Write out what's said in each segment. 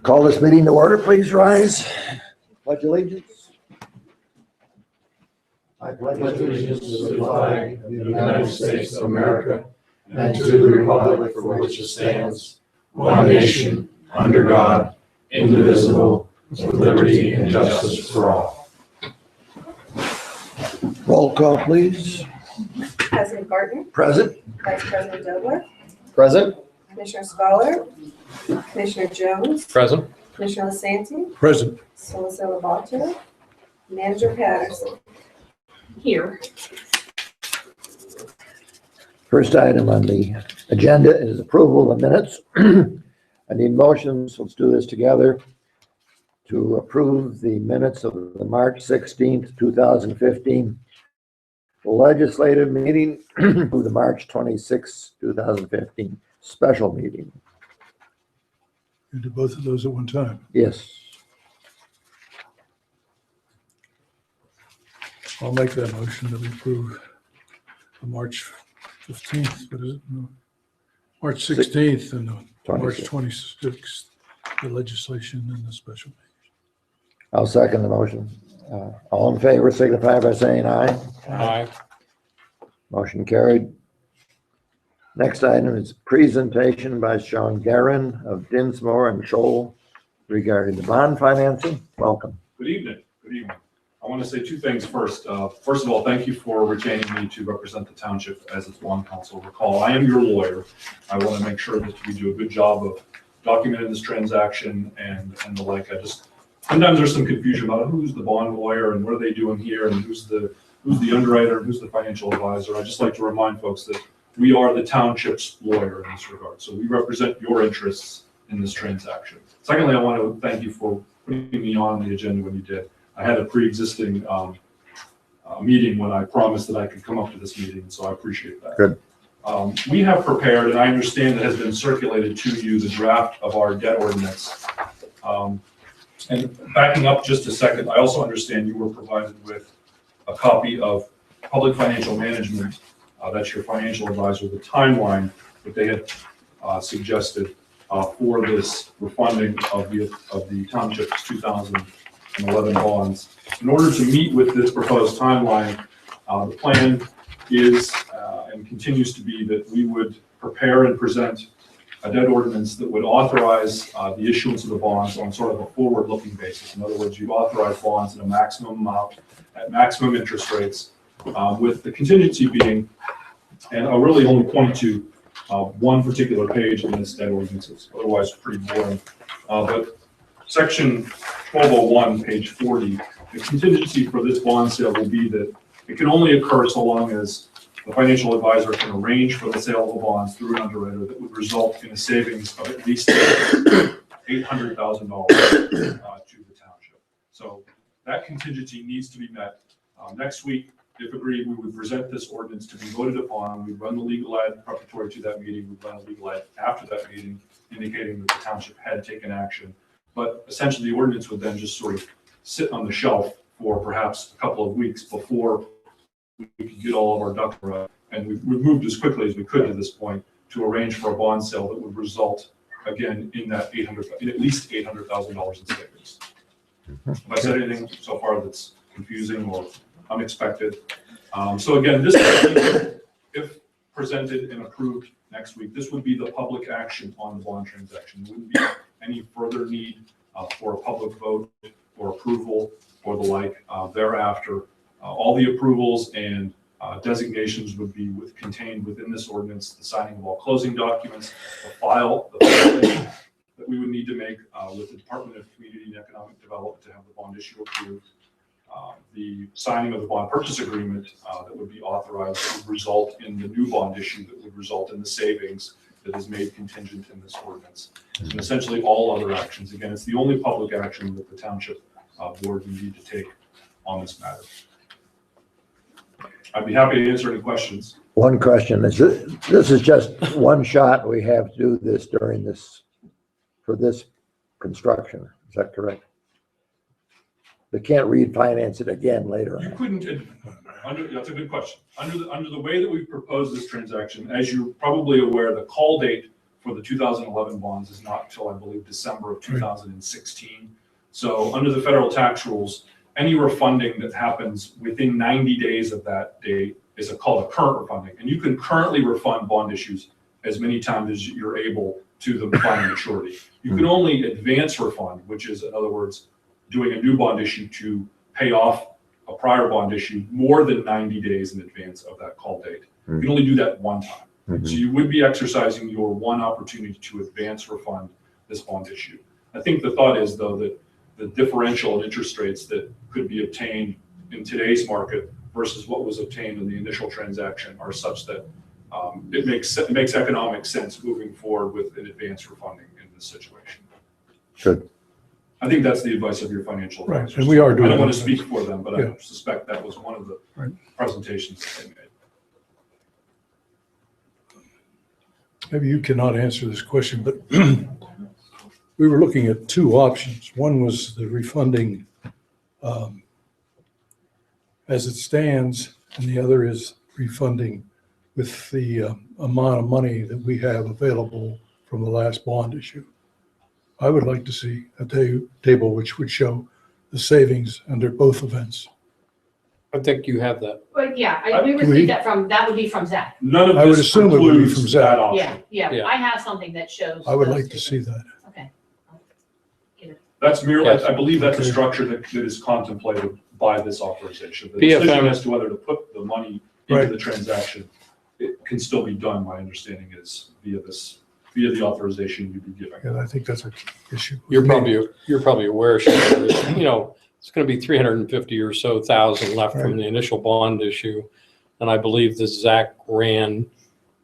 Call this meeting to order, please rise. Pledge allegiance. I pledge allegiance to the flag of the United States of America and to the republic for which it stands, one nation, under God, indivisible, with liberty and justice for all. Roll call, please. President Barton, Present. Vice President Dobler, Present. Commissioner Scholar, Commissioner Jones, Present. Commissioner Lasanti, Present. Solicitor Labato, Manager Patterson. Here. First item on the agenda is approval of minutes. I need motions. Let's do this together. To approve the minutes of the March 16th, 2015 legislative meeting to the March 26th, 2015 special meeting. You do both of those at one time. Yes. I'll make that motion that we approve the March 15th, what is it? No, March 16th and the March 26th, the legislation and the special. I'll second the motion. All in favor signify by saying aye. Aye. Motion carried. Next item is presentation by Sean Guerin of Dinsmore and Scholl regarding the bond financing. Welcome. Good evening. Good evening. I want to say two things first. First of all, thank you for retaining me to represent the township as its bond counsel. Recall, I am your lawyer. I want to make sure that we do a good job of documenting this transaction and the like. Sometimes there's some confusion about who's the bond lawyer and what are they doing here and who's the underwriter and who's the financial advisor. I just like to remind folks that we are the township's lawyer in this regard. So we represent your interests in this transaction. Secondly, I want to thank you for putting me on the agenda when you did. I had a pre-existing meeting when I promised that I could come up to this meeting, so I appreciate that. Good. We have prepared, and I understand that has been circulated to you, the draft of our debt ordinance. And backing up just a second, I also understand you were provided with a copy of Public Financial Management, that's your financial advisor, the timeline that they had suggested for this refunding of the township's 2011 bonds. In order to meet with this proposed timeline, the plan is and continues to be that we would prepare and present a debt ordinance that would authorize the issuance of the bonds on sort of a forward-looking basis. In other words, you authorize bonds in a maximum amount at maximum interest rates, with the contingency being, and I'll really only point to one particular page in this debt ordinance. It's otherwise pretty boring. But section 1201, page 40, the contingency for this bond sale will be that it can only occur so long as the financial advisor can arrange for the sale of the bonds through an underwriter that would result in a savings of at least $800,000 to the township. So that contingency needs to be met. Next week, if agreed, we would present this ordinance to be voted upon. We'd run the legal ad preparatory to that meeting. We'd run a legal ad after that meeting, indicating that the township had taken action. But essentially, the ordinance would then just sort of sit on the shelf for perhaps a couple of weeks before we could get all of our ducks in a row. And we've moved as quickly as we could to this point to arrange for a bond sale that would result, again, in that at least $800,000 in savings. Have I said anything so far that's confusing or unexpected? So again, this, if presented and approved next week, this would be the public action on the bond transaction. There wouldn't be any further need for a public vote or approval or the like thereafter. All the approvals and designations would be contained within this ordinance, the signing of all closing documents, the filing that we would need to make with the Department of Community and Economic Development to have the bond issue approved, the signing of the bond purchase agreement that would be authorized that would result in the new bond issue that would result in the savings that is made contingent in this ordinance, and essentially all other actions. Again, it's the only public action that the township board would need to take on this matter. I'd be happy to answer any questions. One question is, this is just one shot. We have to do this for this construction. Is that correct? They can't refinance it again later You on. couldn't, that's a good question. Under the way that we've proposed this transaction, as you're probably aware, the call date for the 2011 bonds is not until, I believe, December of 2016. So under the federal tax rules, any refunding that happens within 90 days of that date is called a current refunding. And you can currently refund bond issues as many times as you're able to the final maturity. You can only advance refund, which is, in other words, doing a new bond issue to pay off a prior bond issue more than 90 days in advance of that call date. You can only do that one time. So you would be exercising your one opportunity to advance refund this bond issue. I think the thought is, though, that the differential in interest rates that could be obtained in today's market versus what was obtained in the initial transaction are such that it makes economic sense moving forward with an advance refunding in this situation. Good. I think that's the advice of your financial Right, advisors. and we are doing I don't want that. to speak for them, but Yeah. I suspect that was one of the Right. presentations that they made. Maybe you cannot answer this question, but we were looking at two options. One was the refunding as it stands, and the other is refunding with the amount of money that we have available from the last bond issue. I would like to see a table which would show the savings under both events. I think you have that. Well, yeah, we we- received that would be from Zach. None I of would this assume it would be from precludes Zach. that option. Yeah, Yeah. I have something that shows. I would those like to two. see that. Okay. I'll get it. That's merely, Yes. I believe that's a Okay. structure that is contemplated by this authorization. The BFM decision as to whether to put the money into Right. the transaction, it can still be done, my understanding is, via the authorization you'd be giving. And I think that's a key issue. You're probably aware, Sean, there's, it's going to be 350 or so thousand left from Right. the initial bond issue. And I believe that Zach ran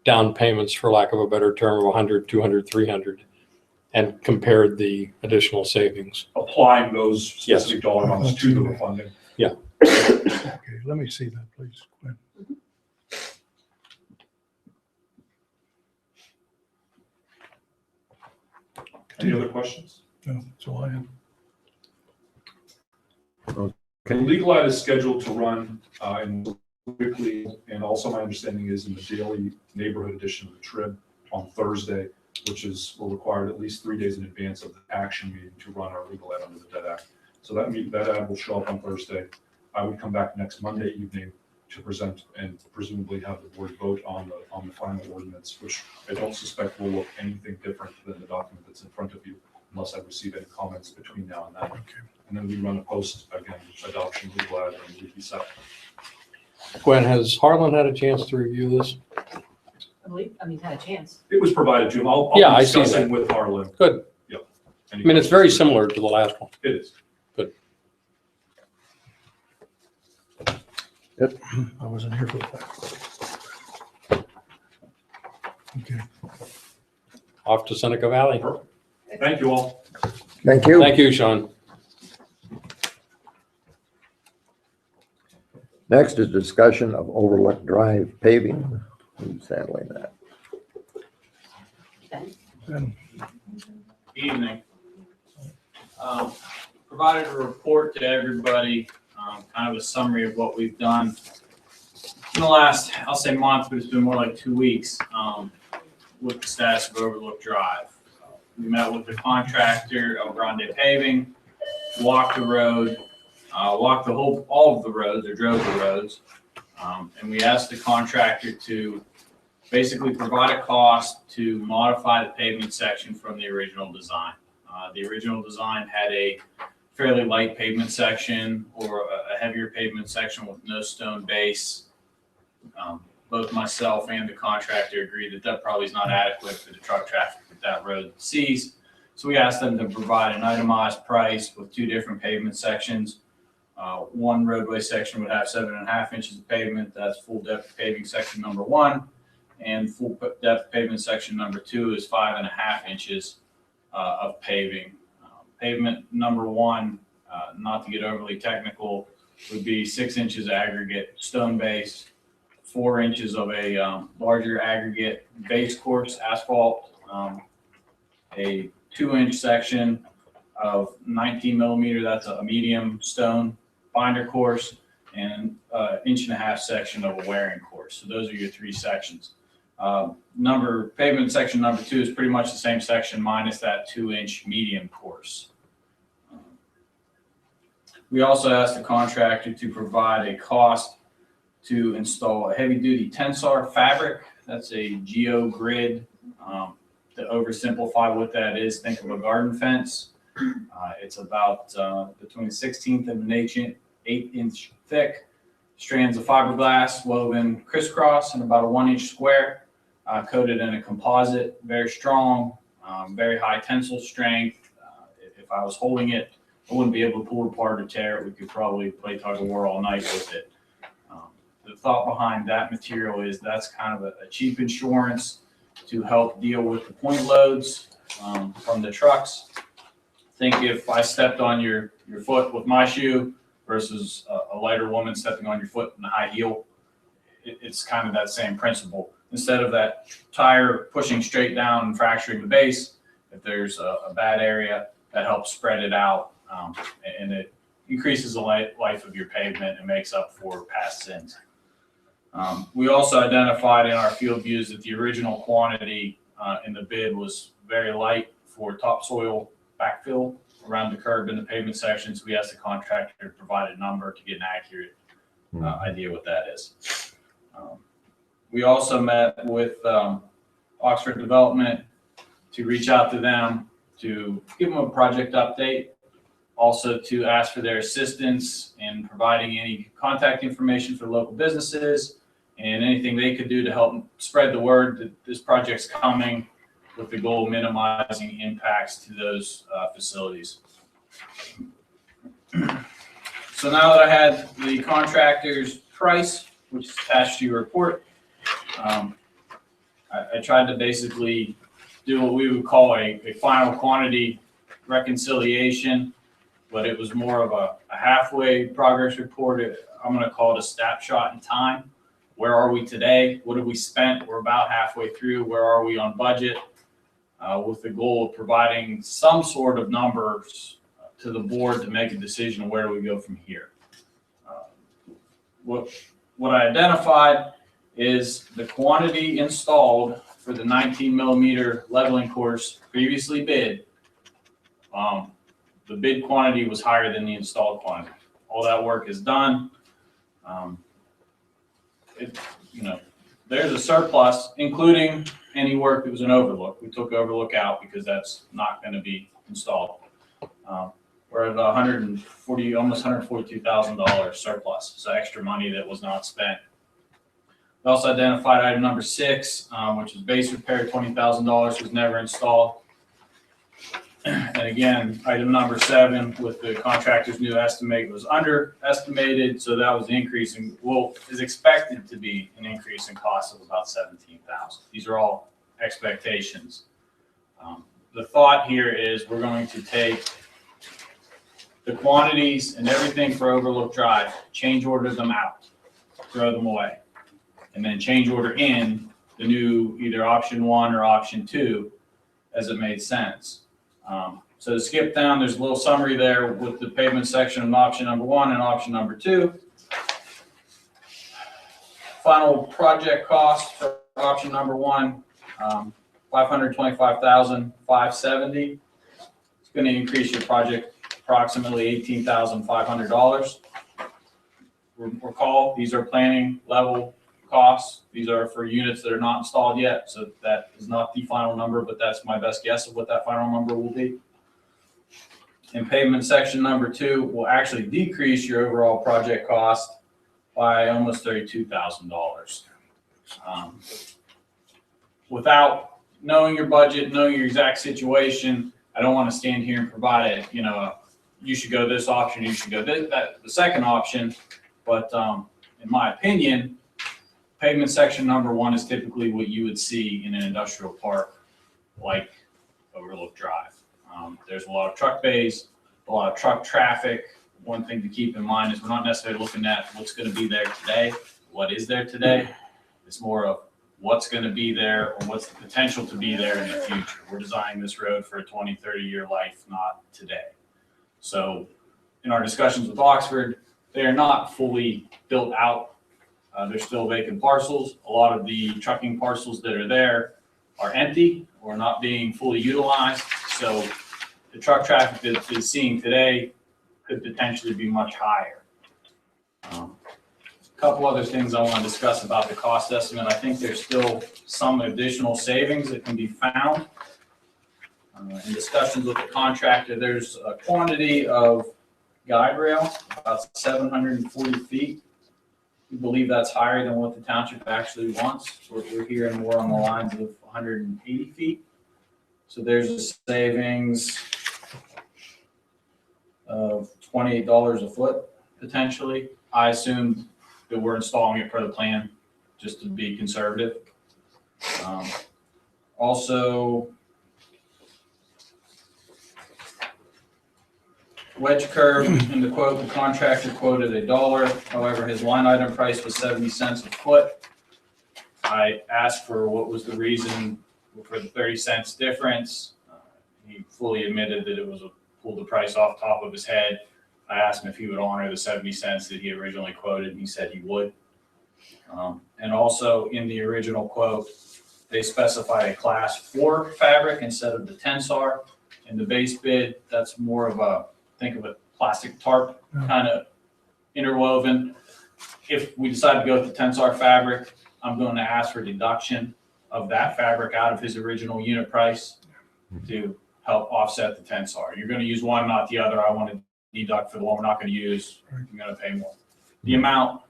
down payments, for lack of a better term, of 100, 200, 300, and compared the additional savings. Applying those Yes. specific dollar amounts to the refunding. Okay, let me see that, please, Gwen. Any other questions? No, that's all I have. The legal ad is scheduled to run in weekly, and also my understanding is in the daily neighborhood edition of the Trib on Thursday, which will require at least 3 days in advance of the action meeting to run our legal ad under the Dead Act. So that ad will show up on Thursday. I would come back next Monday evening to present and presumably have the board vote on the final ordinance, which I don't suspect will look anything different than the document that's in front of you, unless I receive any comments between now and then. Okay. And then we run a post, again, adoption legal ad, and we'd be set. Gwen, has Harlan had a chance to review this? Had a chance. It was provided to him. I'll Yeah, be I see discussing that. with Harlan. Good. Yep. I mean, it's very similar to the last one. It is. I wasn't here for that. Okay, Off to Seneca Valley. Thank you all. Thank you. Thank you, Sean. Next is discussion of Overlook Drive paving. Who's handling that? and Evening. Provided a report to everybody, kind of a summary of what we've done in the last, I'll say month, but it's been more like 2 weeks, with the status of Overlook Drive. We met with the contractor, El Grande Paving, walked the road, walked all of the roads, or drove the roads. And we asked the contractor to basically provide a cost to modify the pavement section from the original design. The original design had a fairly light pavement section or a heavier pavement section with no stone base. Both myself and the contractor agreed that that probably is not adequate for the truck traffic that road sees. So we asked them to provide an itemized price with 2 different pavement sections. One roadway section would have 7.5 inches of pavement. That's full depth paving section number 1. And full depth pavement section number 2 is 5.5 inches of paving. Pavement number 1, not to get overly technical, would be 6 inches aggregate stone base, 4 inches of a larger aggregate base course asphalt, a 2-inch section of 19 millimeter, that's a medium stone binder course, and 1.5 inch section of a wearing course. So those are your 3 sections. Pavement section number 2 is pretty much the same section minus that 2-inch medium course. We also asked the contractor to provide a cost to install a heavy-duty Tensar fabric. That's a GeoGrid. To oversimplify what that is, think of a garden fence. It's about between 1/16 and an 8-inch thick. Strands of fiberglass woven crisscross in about a 1-inch square, coated in a composite, very strong, very high tensile strength. If I was holding it, I wouldn't be able to pull it apart or tear it. We could probably play tug of war all night with it. The thought behind that material is that's kind of a cheap insurance to help deal with the point loads from the trucks. Think if I stepped on your foot with my shoe versus a lighter woman stepping on your foot in a high heel, it's kind of that same principle. Instead of that tire pushing straight down and fracturing the base, if there's a bad area, that helps spread it out, and it increases the life of your pavement and makes up for past sins. We also identified in our field views that the original quantity in the bid was very light for topsoil backfill around the curb in the pavement sections. We asked the contractor to provide a number to get an accurate idea what that is. We also met with Oxford Development to reach out to them to give them a project update, also to ask for their assistance in providing any contact information for local businesses and anything they could do to help spread the word that this project's coming, with the goal of minimizing impacts to those facilities. So now that I had the contractor's price, which is attached to your report, I tried to basically do what we would call a final quantity reconciliation, but it was more of a halfway progress report. I'm going to call it a snapshot in time. Where are we today? What have we spent? We're about halfway through. Where are we on budget? With the goal of providing some sort of numbers to the board to make a decision on where do we go from here. What I identified is the quantity installed for the 19 millimeter leveling course previously bid. The bid quantity was higher than the installed quantity. All that work is done. There's a surplus, including any work that was an overlook. We took overlook out because that's not going to be installed. We're at almost $142,000 surplus. So extra money that was not spent. We also identified item number 6, which is base repair, $20,000 was never installed. And again, item number 7 with the contractor's new estimate was underestimated. So that was the increase in, is expected to be an increase in cost of about $17,000. These are all expectations. The thought here is we're going to take the quantities and everything for Overlook Drive, change order them out, throw them away, and then change order in the new either option 1 or option 2 as it made sense. So to skip down, there's a little summary there with the pavement section of option number 1 and option number 2. Final project cost for option number 1, $525,570. It's going to increase your project approximately $18,500. Recall, these are planning level costs. These are for units that are not installed yet. So that is not the final number, but that's my best guess of what that final number will be. And pavement section number 2 will actually decrease your overall project cost by almost $32,000. Without knowing your budget, knowing your exact situation, I don't want to stand here and provide you should go this option, you should go the second option. But in my opinion, pavement section number 1 is typically what you would see in an industrial park like Overlook Drive. There's a lot of truck bays, a lot of truck traffic. One thing to keep in mind is we're not necessarily looking at what's going to be there today, what is there today. It's more of what's going to be there or what's the potential to be there in the future. We're designing this road for a 20, 30-year life, not today. So in our discussions with Oxford, they are not fully built out There's still vacant parcels. A lot of the trucking parcels that are there are empty or not being fully utilized. So the truck traffic that is seeing today could potentially be much higher. A couple other things I want to discuss about the cost estimate. I think there's still some additional savings that can be found. In discussions with the contractor, there's a quantity of guide rail, about 740 feet. We believe that's higher than what the township actually wants. We're hearing more on the lines of 180 feet. So there's a savings of $28 a foot, potentially. I assume that we're installing it per the plan, just to be conservative. Also, wedge curve in the quote, the contractor quoted $1. However, his line item price was 70 cents a foot. I asked for what was the reason for the 30 cents difference. He fully admitted that it was pulled the price off the top of his head. I asked him if he would honor the 70 cents that he originally quoted, and he said he would. And also in the original quote, they specified a class 4 fabric instead of the Tensar. In the base bid, that's more of a, think of a plastic tarp kind of interwoven. If we decide to go with the Tensar fabric, I'm going to ask for deduction of that fabric out of his original unit price to help offset the Tensar. You're going to use one, not the other. I want to deduct for the one we're not going to use. You're going to pay more. The amount,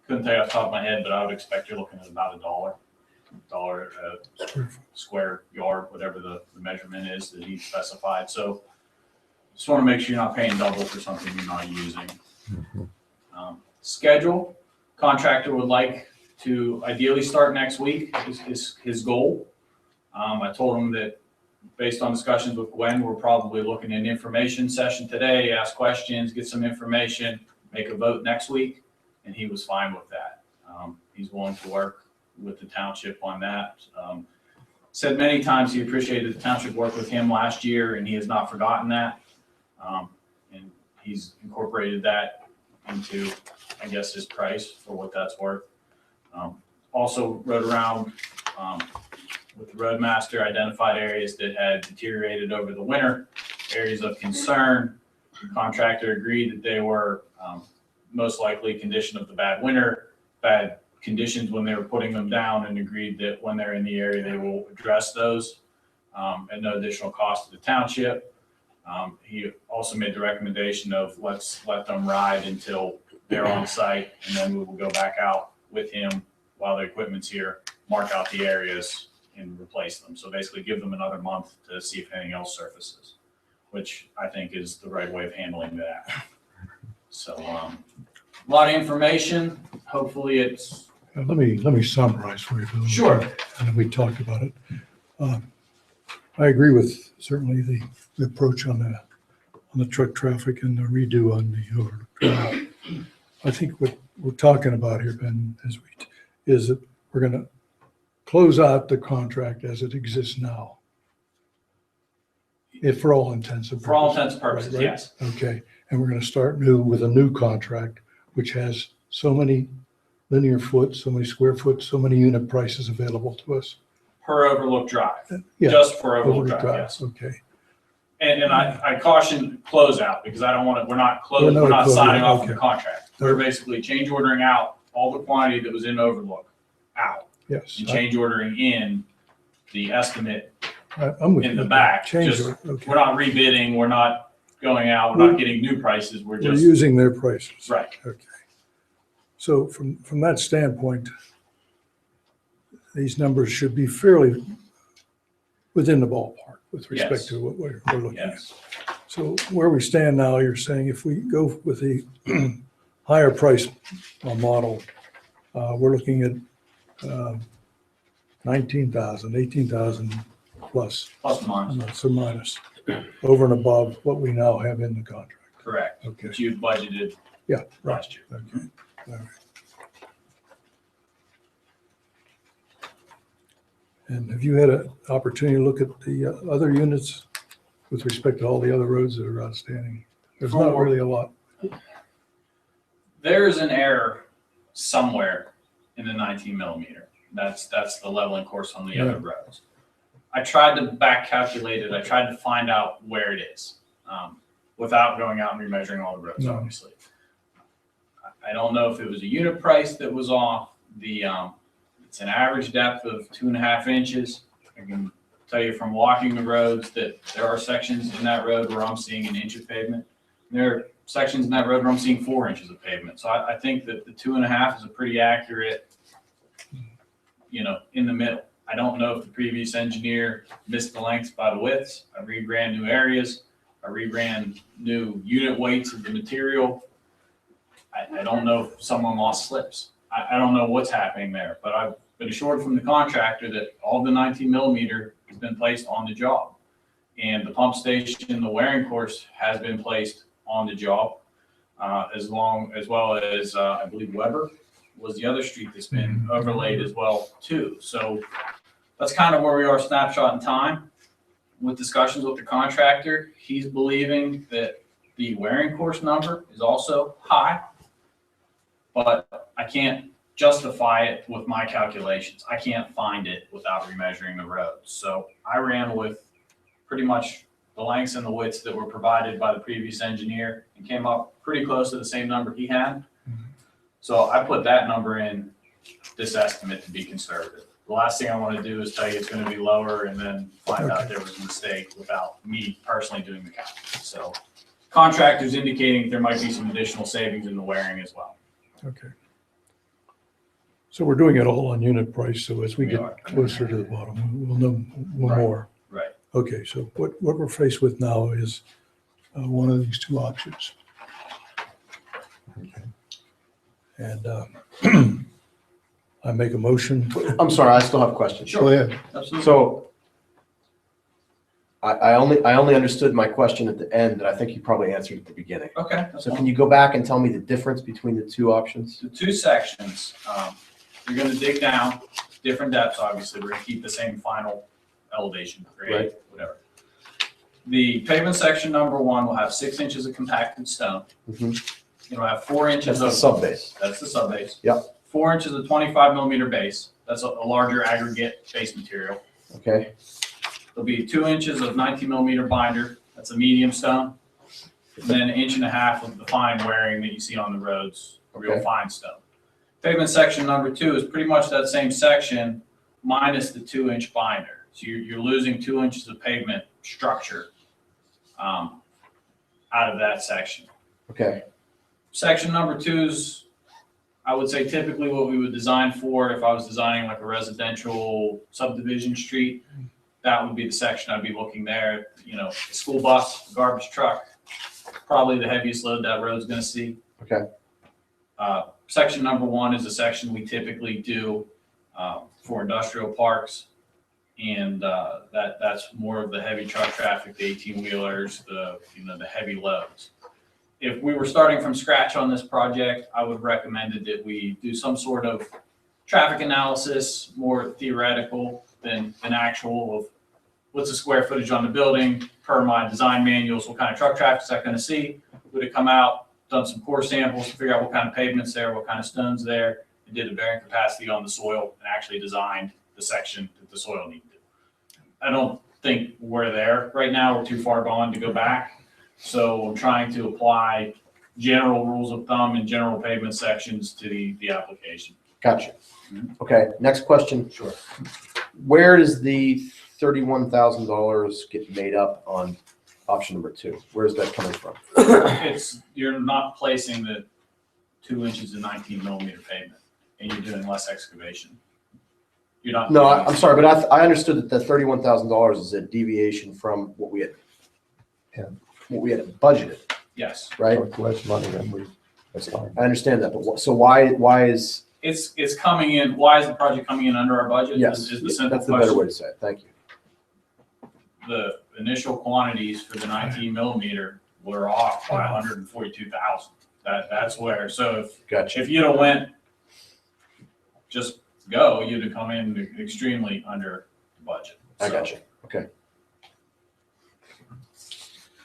couldn't tell you off the top of my head, but I would expect you're looking at about $1 a square yard, whatever the measurement is that he specified. So just want to make sure you're not paying double for something you're not using. Schedule, contractor would like to ideally start next week is his goal. I told him that based on discussions with Gwen, we're probably looking at an information session today, ask questions, get some information, make a vote next week, and he was fine with that. He's willing to work with the township on that. Said many times he appreciated the township work with him last year, and he has not forgotten that. And he's incorporated that into, I guess, his price for what that's worth. Also rode around with the roadmaster, identified areas that had deteriorated over the winter, areas of concern. The contractor agreed that they were most likely condition of the bad winter, bad conditions when they were putting them down, and agreed that when they're in the area, they will address those at no additional cost to the township. He also made the recommendation of let's let them ride until they're on site, and then we will go back out with him while the equipment's here, mark out the areas and replace them. So basically give them another month to see if anything else surfaces, which I think is the right way of handling that. So a lot of information. Hopefully it's. Let me summarize for you, Bill. Sure. And then we talked about it. I agree with certainly the approach on the truck traffic and the redo on the overlook. I think what we're talking about here, Ben, is that we're going to close out the contract as it exists now. If for all intents and purposes. For all intents and purposes, right? yes. Okay, and we're going to start new with a new contract, which has so many linear foot, so many square foot, so many unit prices available to us. Per Overlook Drive, Yeah, just for Overlook Overlook Drive, yes. Okay. And I caution closeout because I don't want to, we're not We're not closing, signing off on the okay. contract. We're basically change ordering out all the quantity that was in Overlook out Yes. and change ordering in the estimate. I'm with in you. the back, Change just- it, okay. We're not rebidding, we're not going out, we're not getting new prices, we're We're just, using their prices. right. Okay. So from that standpoint, these numbers should be fairly within the ballpark with respect Yes. to what we're looking at. Yes, So where we stand now, you're saying if we go with the higher price model, we're looking at 19,000, 18,000 plus, plus or minus, plus or minus, over and above what we now have in the contract. correct, Okay. which you budgeted Yeah, right. last year. Okay. All right. And have you had an opportunity to look at the other units with respect to all the other roads that are outstanding? There's not really a lot. There's an error somewhere in the 19 millimeter. That's the leveling course on the other roads. I tried to back calculate it. I tried to find out where it is without going out and remeasuring all the roads, No. obviously. I don't know if it was a unit price that was off. It's an average depth of 2.5 inches. I can tell you from walking the roads that there are sections in that road where I'm seeing an inch of pavement. There are sections in that road where I'm seeing 4 inches of pavement. So I think that the 2.5 is a pretty accurate, in the middle. I don't know if the previous engineer missed the lengths by the widths. I reran new areas. I reran new unit weights of the material. I don't know if someone lost slips. I don't know what's happening there, but I've been assured from the contractor that all the 19 millimeter has been placed on the job. And the pump station, the wearing course has been placed on the job, as well as I believe Weber was the other street that's been overlaid as well too. So that's kind of where we are, snapshot in time. With discussions with the contractor, he's believing that the wearing course number is also high, but I can't justify it with my calculations. I can't find it without remeasuring the roads. So I ran with pretty much the lengths and the widths that were provided by the previous engineer and came up pretty close to the same number he had. So I put that number in this estimate to be conservative. The last thing I want to do is tell you it's going to be lower and then find out there was a mistake without me personally doing the count. So contractors indicating there might be some additional savings in the wearing as well. Okay. So we're doing it all on unit price, so as we We are. get closer to the bottom, we'll know Right. more. Right. Okay, so what we're faced with now is one of these two options. And I make a motion. I'm sorry, I still have questions. Go ahead. Absolutely. So I only understood my question at the end, and I think you probably answered at the beginning. Okay. That's So fine. can you go back and tell me the difference between the two options? The two sections, you're going to dig down different depths, obviously. We're going to keep the same final elevation, grade, Right. whatever. The pavement section number 1 will have 6 inches of compacted stone. Mhm. It'll have 4 inches That's the of, sub base. that's the sub base. Yep. 4 inches of 25 millimeter base. That's a larger aggregate base material. Okay, There'll be 2 inches of 19 millimeter binder. That's a medium stone. And then 1.5 inches of the fine wearing that you see on the roads, real Okay. fine stone. Pavement section number 2 is pretty much that same section minus the 2-inch binder. So you're losing 2 inches of pavement structure out of that section. okay, Section number 2 is, I would say, typically what we would design for if I was designing like a residential subdivision street. That would be the section I'd be looking there. The school bus, garbage truck, probably the heaviest load that road's going to see. okay, Section number 1 is a section we typically do for industrial parks. And that's more of the heavy truck traffic, the 18-wheelers, the heavy loads. If we were starting from scratch on this project, I would recommend that we do some sort of traffic analysis, more theoretical than actual, of what's the square footage on the building per my design manuals, what kind of truck traffic is that going to see? Would it come out, done some core samples to figure out what kind of pavement's there, what kind of stone's there, and did a bearing capacity on the soil and actually designed the section that the soil needed. I don't think we're there right now. We're too far gone to go back. So I'm trying to apply general rules of thumb and general pavement sections to the application. gotcha. Mhm. Okay, next question. Sure. Where does the $31,000 get made up on option number 2? Where is that coming from? You're not placing the 2 inches of 19 millimeter pavement and you're doing less excavation. You're not. No, I'm sorry, but I understood that the $31,000 is a deviation from what we had, Yeah. what we had budgeted, Yes. right? So it's less money than that's fine. I understand that, but so why is, It's coming in, why is the project coming in under our budget? yes, Is the simple that's the better question. way to say it. Thank you. The initial quantities for the 19 millimeter were off by 142,000. That's where, so Gotcha. if you'd have went just go, you'd have come in extremely under budget. I So- gotcha. Okay.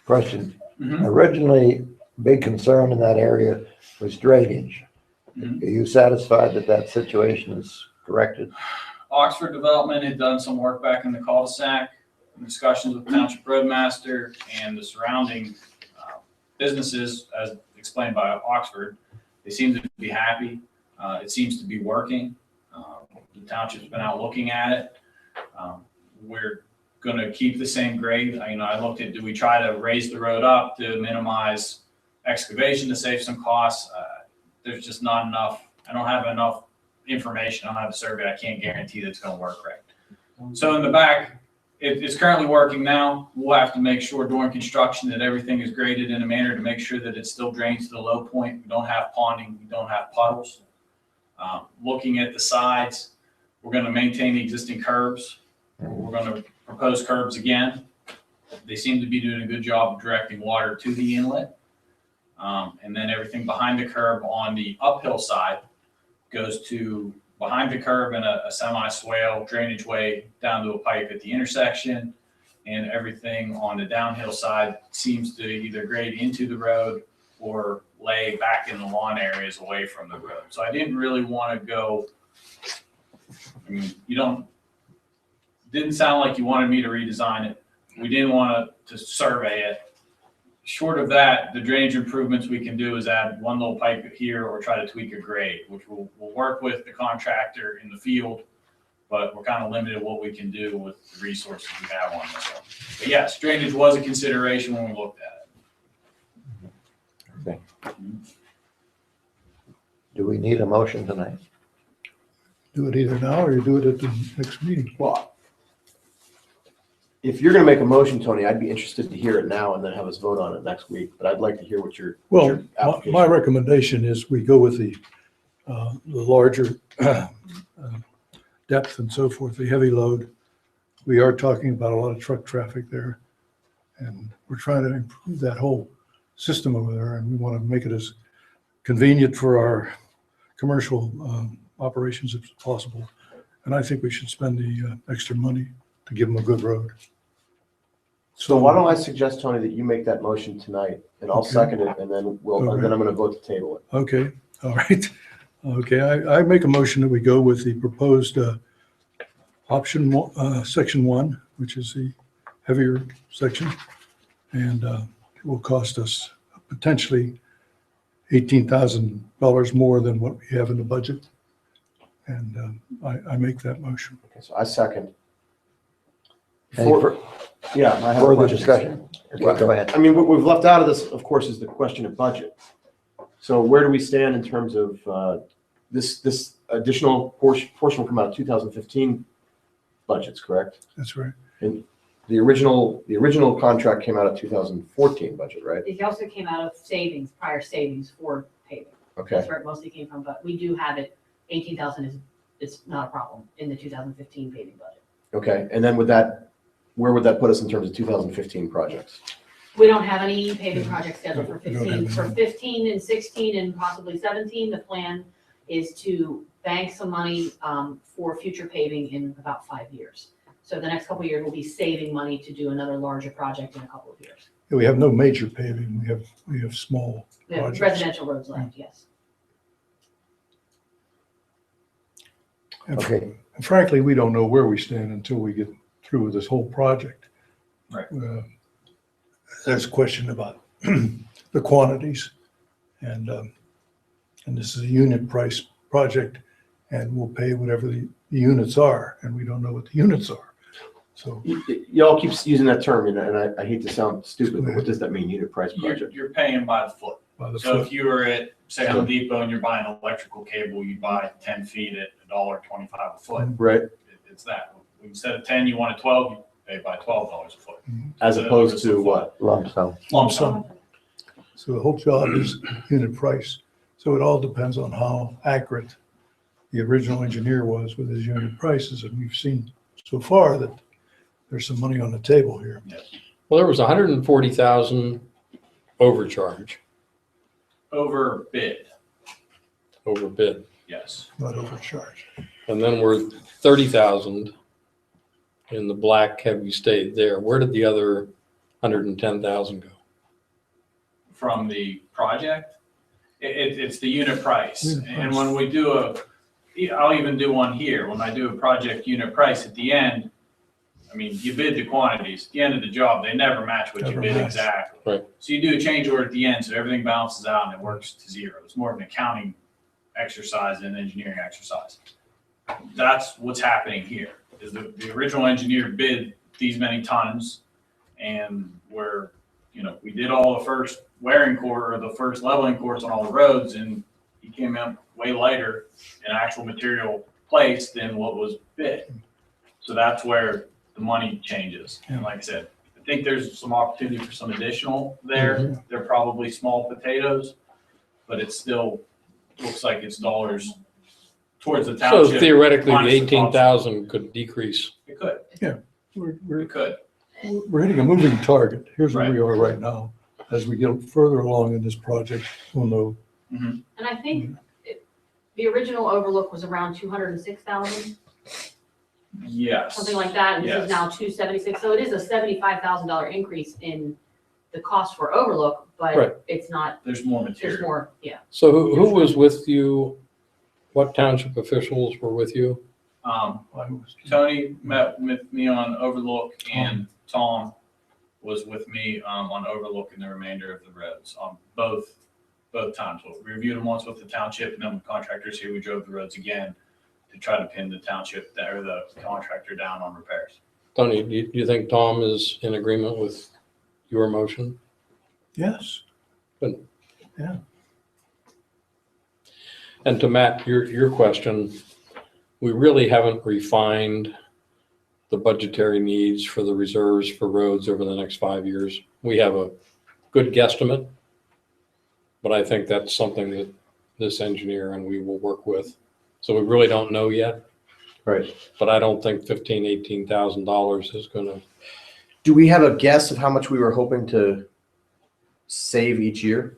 Question. Mhm. Originally, big concern in that area was drainage. Are you satisfied that that situation is corrected? Oxford Development had done some work back in the cul-de-sac, in discussions with Township Roadmaster and the surrounding businesses, as explained by Oxford. They seem to be happy. It seems to be working. The township's been out looking at it. We're gonna keep the same grade. I looked at, do we try to raise the road up to minimize excavation to save some costs? There's just not enough. I don't have enough information. I don't have a survey. I can't guarantee that it's gonna work right. So in the back, it's currently working now. We'll have to make sure during construction that everything is graded in a manner to make sure that it still drains to the low point. We don't have ponding, we don't have puddles. Looking at the sides, we're gonna maintain the existing curbs. We're gonna propose curbs again. They seem to be doing a good job of directing water to the inlet. And then everything behind the curb on the uphill side goes to behind the curb in a semi-swale drainage way down to a pipe at the intersection. And everything on the downhill side seems to either grade into the road or lay back in the lawn areas away from the road. So I didn't really want to go, didn't sound like you wanted me to redesign it. We didn't want to survey it. Short of that, the drainage improvements we can do is add one little pipe here or try to tweak a grade, which we'll work with the contractor in the field, but we're kind of limited what we can do with the resources we have on this one. But yes, drainage was a consideration when we looked at it. Okay. Do we need a motion tonight? Do it either now or you do it at the next meeting. Well, if you're gonna make a motion, Tony, I'd be interested to hear it now and then have us vote on it next week, but I'd like to hear what your Well, application. my recommendation is we go with the larger depth and so forth, the heavy load. We are talking about a lot of truck traffic there. And we're trying to improve that whole system over there, and we want to make it as convenient for our commercial operations as possible. And I think we should spend the extra money to give them a good road. So why don't I suggest, Tony, that you make that motion tonight and I'll Okay. second it and then Okay. I'm gonna vote to table it. Okay, all right. Okay, I make a motion that we go with the proposed section 1, which is the heavier section. And it will cost us potentially $18,000 more than what we have in the budget. And I make that motion. Okay, so I second. Any Yeah, I have a further question. discussion? Okay, go ahead. I mean, what we've left out of this, of course, is the question of budget. So where do we stand in terms of this additional portion will come out of 2015 budgets, correct? That's right. And the original contract came out of 2014 budget, right? It also came out of savings, prior savings for paving. Okay, That's where it mostly came from, but we do have it, 18,000 is not a problem in the 2015 paving budget. okay. And then where would that put us in terms of 2015 projects? We don't have any paving projects scheduled for We don't have 15. For any. 15 and 16 and possibly 17, the plan is to bank some money for future paving in about 5 years. So the next couple of years, we'll be saving money to do another larger project in a couple of years. Yeah, we have no major paving. We have small We have projects. residential roads left, yes. And Okay, frankly, we don't know where we stand until we get through with this whole project. Right. There's a question about the quantities, and this is a unit price project, and we'll pay whatever the units are, and we don't know what the units are. So Y'all keep using that term, and I hate to sound stupid, but what does that mean, unit price project? You're paying by the foot. by the So foot, if you were at, say, Home Depot and you're buying electrical cable, you buy 10 feet at $1.25 a foot. Right, It's that. Instead of 10, you want a 12, you pay by $12 a foot. as opposed to what? lump sum. lump sum. So the whole job is unit price. So it all depends on how accurate the original engineer was with his unit prices, and we've seen so far that there's some money on the table here. Well, there was 140,000 overcharge, Over bid, overbid. yes. Not overcharged. And then we're 30,000 in the black heavy stayed there. Where did the other 110,000 go? From the project, It's the unit price. Unit And price. when we do I'll even do one here. When I do a project unit price at the end, I mean, you bid the quantities. At the end of the job, they never match what you Never bid match. exactly. Right. So you do a change order at the end, so everything balances out and it works to zero. It's more of an accounting exercise than an engineering exercise. That's what's happening here, is the original engineer bid these many tons, and we did all the first wearing course, or the first leveling course on all the roads, and he came in way lighter in actual material place than what was bid. So that's where the money changes. And like I said, I think there's some opportunity for some additional there. They're probably small potatoes, but it still looks like it's dollars towards the So township. theoretically, the minus the cost. 18,000 could decrease. It could, We're it could. hitting a moving target. Here's where Right. we are right now. As we get further along in this project, we'll know. And I think the original overlook was around 206,000, Yes. something like that, and this Yes. is now 276. So it is a $75,000 increase in the cost for overlook, Right. but it's not, There's more there's material. more, yeah. So who was with you? What township officials were with you? Tony met with me on Overlook, and Tom was with me on Overlook and the remainder of the roads on both times. We reviewed them once with the township, and then with contractors here, we drove the roads again to try to pin the township or the contractor down on repairs. Tony, do you think Tom is in agreement with your motion? Yes. And to Matt, your question, we really haven't refined the budgetary needs for the reserves for roads over the next 5 years. We have a good guesstimate, but I think that's something that this engineer and we will work with. So we really don't know yet. Right. But I don't think $18,000 is gonna, Do we have a guess of how much we were hoping to save each year?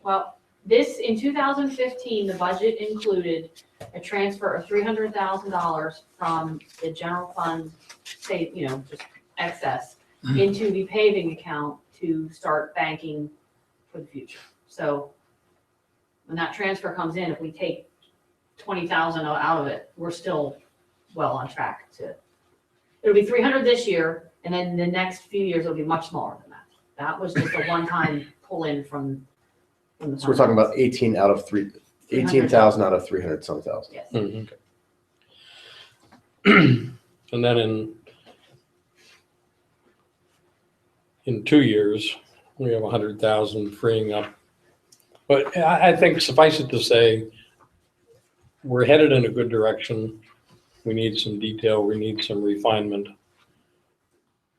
Well, this, in 2015, the budget included a transfer of $300,000 from the general fund, say, just excess, into the paving account to start banking for the future. So when that transfer comes in, if we take 20,000 out of it, we're still well on track to, it'll be 300 this year, and then the next few years it'll be much smaller than that. That was just a one-time pull in from the. So we're talking about 18,000 out of 300 some thousand. Yes. Mhm. And then in 2 years, we have 100,000 freeing up. But I think suffice it to say, we're headed in a good direction. We need some detail, we need some refinement.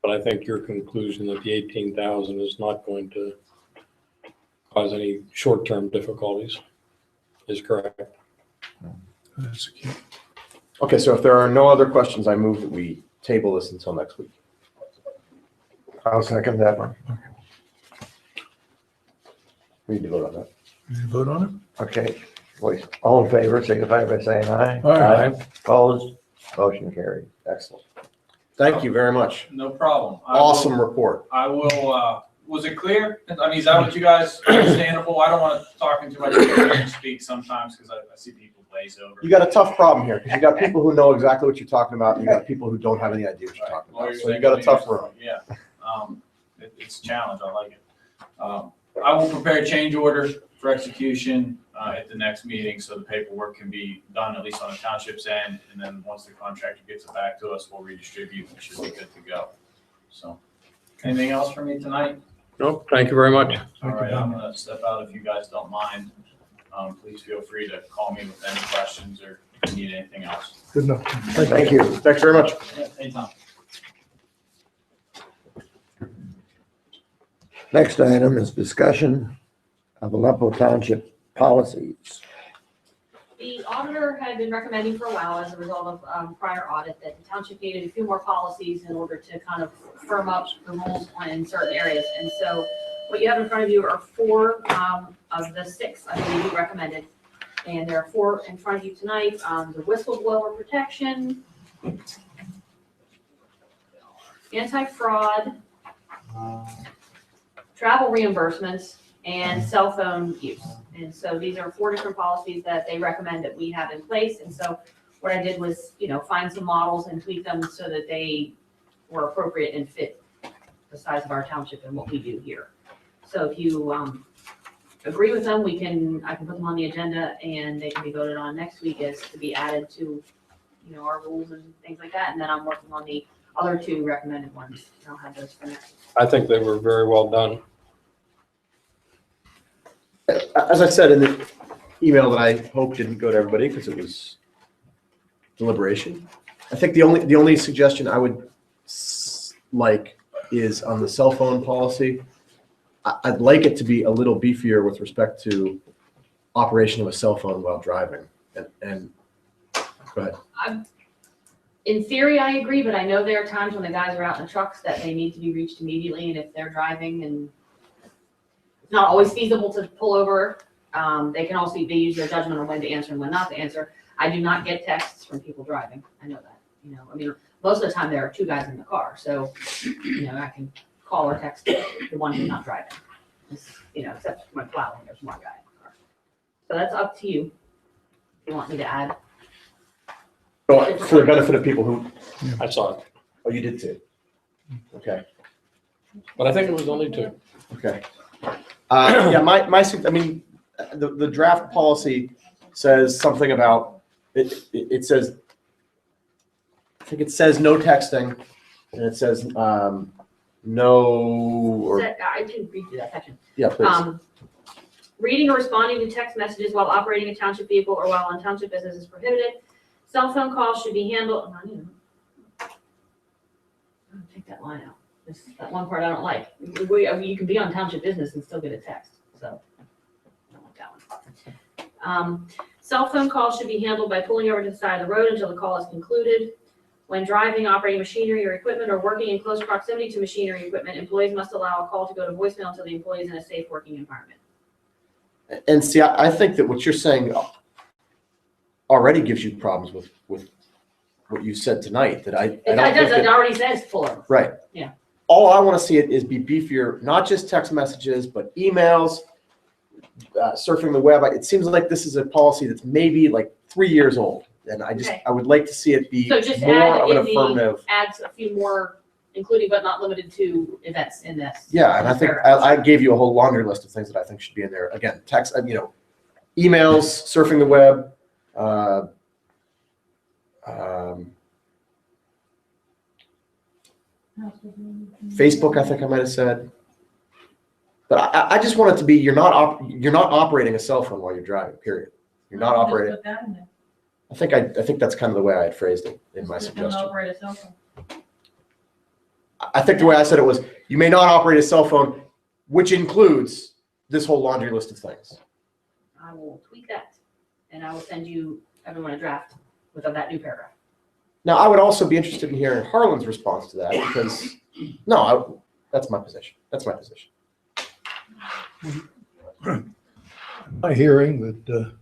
But I think your conclusion that the 18,000 is not going to cause any short-term difficulties is correct. That's a key. Okay, so if there are no other questions, I move that we table this until next week. I'll second that one. We need to vote on that. Did you vote on Okay, voice, all in favor, signify by saying aye. it? All right. Opposed, motion carried. Excellent. Thank you very much. No problem. I will- Awesome report. I will, was it clear? I mean, is that what you guys, understandable? I don't want to talk into my computer and speak sometimes because I see people glaze over. You got a tough problem here because you got people who know exactly what you're talking about, and you got people who don't have any idea what you're talking about. Lawyers So you think got a lawyers- tough room. Yeah, it's a challenge, I like it. I will prepare a change order for execution at the next meeting, so the paperwork can be done, at least on the township's end, and then once the contractor gets it back to us, we'll redistribute, and should be good to go. So, anything else for me tonight? Nope, thank you very much. All Thank you, right, I'm Ben. gonna step out if you guys don't mind. Please feel free to call me with any questions or if you need anything else. Good enough. Thank you. Thanks very much. Yeah, anytime. Next item is discussion of Aleppo Township policies. The auditor had been recommending for a while, as a result of prior audit, that the township needed a few more policies in order to kind of firm up the rules in certain areas. And so what you have in front of you are 4 of the 6, I believe, you recommended. And there are 4 in front of you tonight. The whistleblower protection, anti-fraud, travel reimbursements, and cell phone use. And so these are 4 different policies that they recommend that we have in place. And so what I did was, find some models and tweak them so that they were appropriate and fit the size of our township and what we do here. So if you agree with them, I can put them on the agenda and they can be voted on next week as to be added to, our rules and things like that. And then I'm working on the other 2 recommended ones. And I'll have those for next. I think they were very well done. As I said in the email that I hope didn't go to everybody because it was deliberation, I think the only suggestion I would like is on the cell phone policy. I'd like it to be a little beefier with respect to operation of a cell phone while driving. And go ahead. In theory, I agree, but I know there are times when the guys are out in the trucks that they need to be reached immediately, and if they're driving and it's not always feasible to pull over, they use their judgment on when to answer and when not to answer. I do not get texts from people driving. I know that, most of the time there are 2 guys in the car, so, I can call or text the one who's not driving. Except when plowing, there's one guy in the car. So that's up to you. If you want me to add. Well, for the benefit of people who, I saw it, oh, you did too. Okay. but I think it was only 2. Okay. Yeah, the draft policy says something about, it says, I think it says no texting, and it says, no, or, I can read through that section. yeah, please. Reading or responding to text messages while operating a township vehicle or while on township business is prohibited. Cell phone calls should be handled. Take that line out. That one part I don't like. You can be on township business and still get a text, so I don't like that one. Cell phone calls should be handled by pulling over to the side of the road until the call is concluded. When driving, operating machinery or equipment, or working in close proximity to machinery or equipment, employees must allow a call to go to voicemail until the employee is in a safe working environment. And see, I think that what you're saying already gives you problems with what you said tonight, that I don't think It already says pull over. right. Yeah. All I want to see it is be beefier, not just text messages, but emails, surfing the web. It seems like this is a policy that's maybe like 3 years old. And Okay. I would like to see it be So just more add of an in affirmative. adds a few more, including but not limited to events in this. Yeah, and I think I gave you a whole laundry list of things that I think should be in there. Again, text, emails, surfing the web, Facebook, I think I might have said. But I just want it to be you're not operating a cell phone while you're driving. Period. You're not operating. Put that in there. I think that's kind of the way I had phrased it in my Just don't suggestion. operate a cell phone. I think the way I said it was, you may not operate a cell phone, which includes this whole laundry list of things. I will tweak that and I will send you everyone a draft with that new paragraph. Now, I would also be interested in hearing Harlan's response to that because, that's my position. That's my position. My hearing that,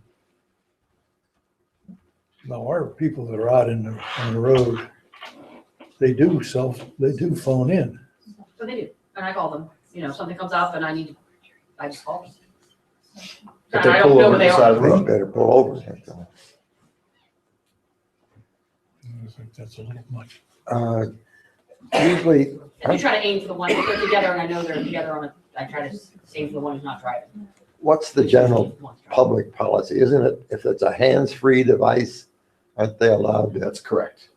our people that are out on the road, they do phone in. So they do, and I call them, if something comes up and I just call them. But And I they don't pull know over where to they the side are. of the road. Better pull over. I think that's a little much. Usually, And you try to aim for the ones that they're together, and I know they're together I try to aim for the one who's not driving. what's the general public policy? Isn't it, if it's a hands-free device, aren't they allowed to? That's correct.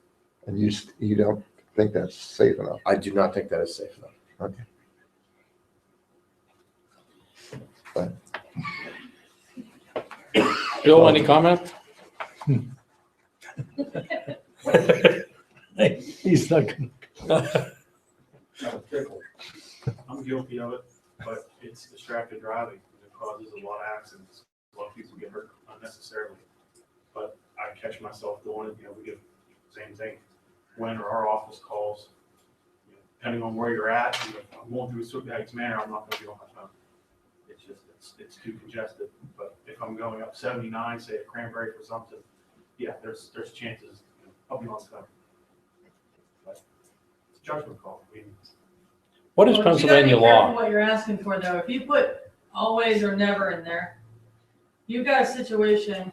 And you don't think that's safe enough? I do not think that is safe enough. Okay. Bill, any comment? He's not gonna. I'm guilty of it, but it's distracted driving. It causes a lot of accidents. A lot of people get hurt unnecessarily. But I catch myself doing it, we get the same thing. When our office calls, depending on where you're at, if I'm going through Swift Heights Manor, I'm not gonna be on my phone. It's just, it's too congested. But if I'm going up 79, say at Cranberry for something, yeah, there's chances, I'll be on the phone. But it's a judgment call. What is Well, you gotta be Pennsylvania careful law? what you're asking for, though. If you put always or never in there. You've got a situation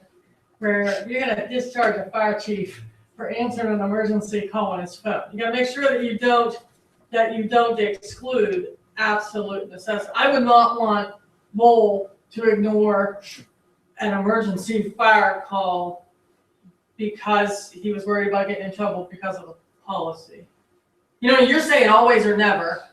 where you're gonna discharge a fire chief for answering an emergency call on his phone. You gotta make sure that you don't exclude absolute necessity. I would not want Lowell to ignore an emergency fire call because he was worried about getting in trouble because of the policy. You know, you're saying always or never,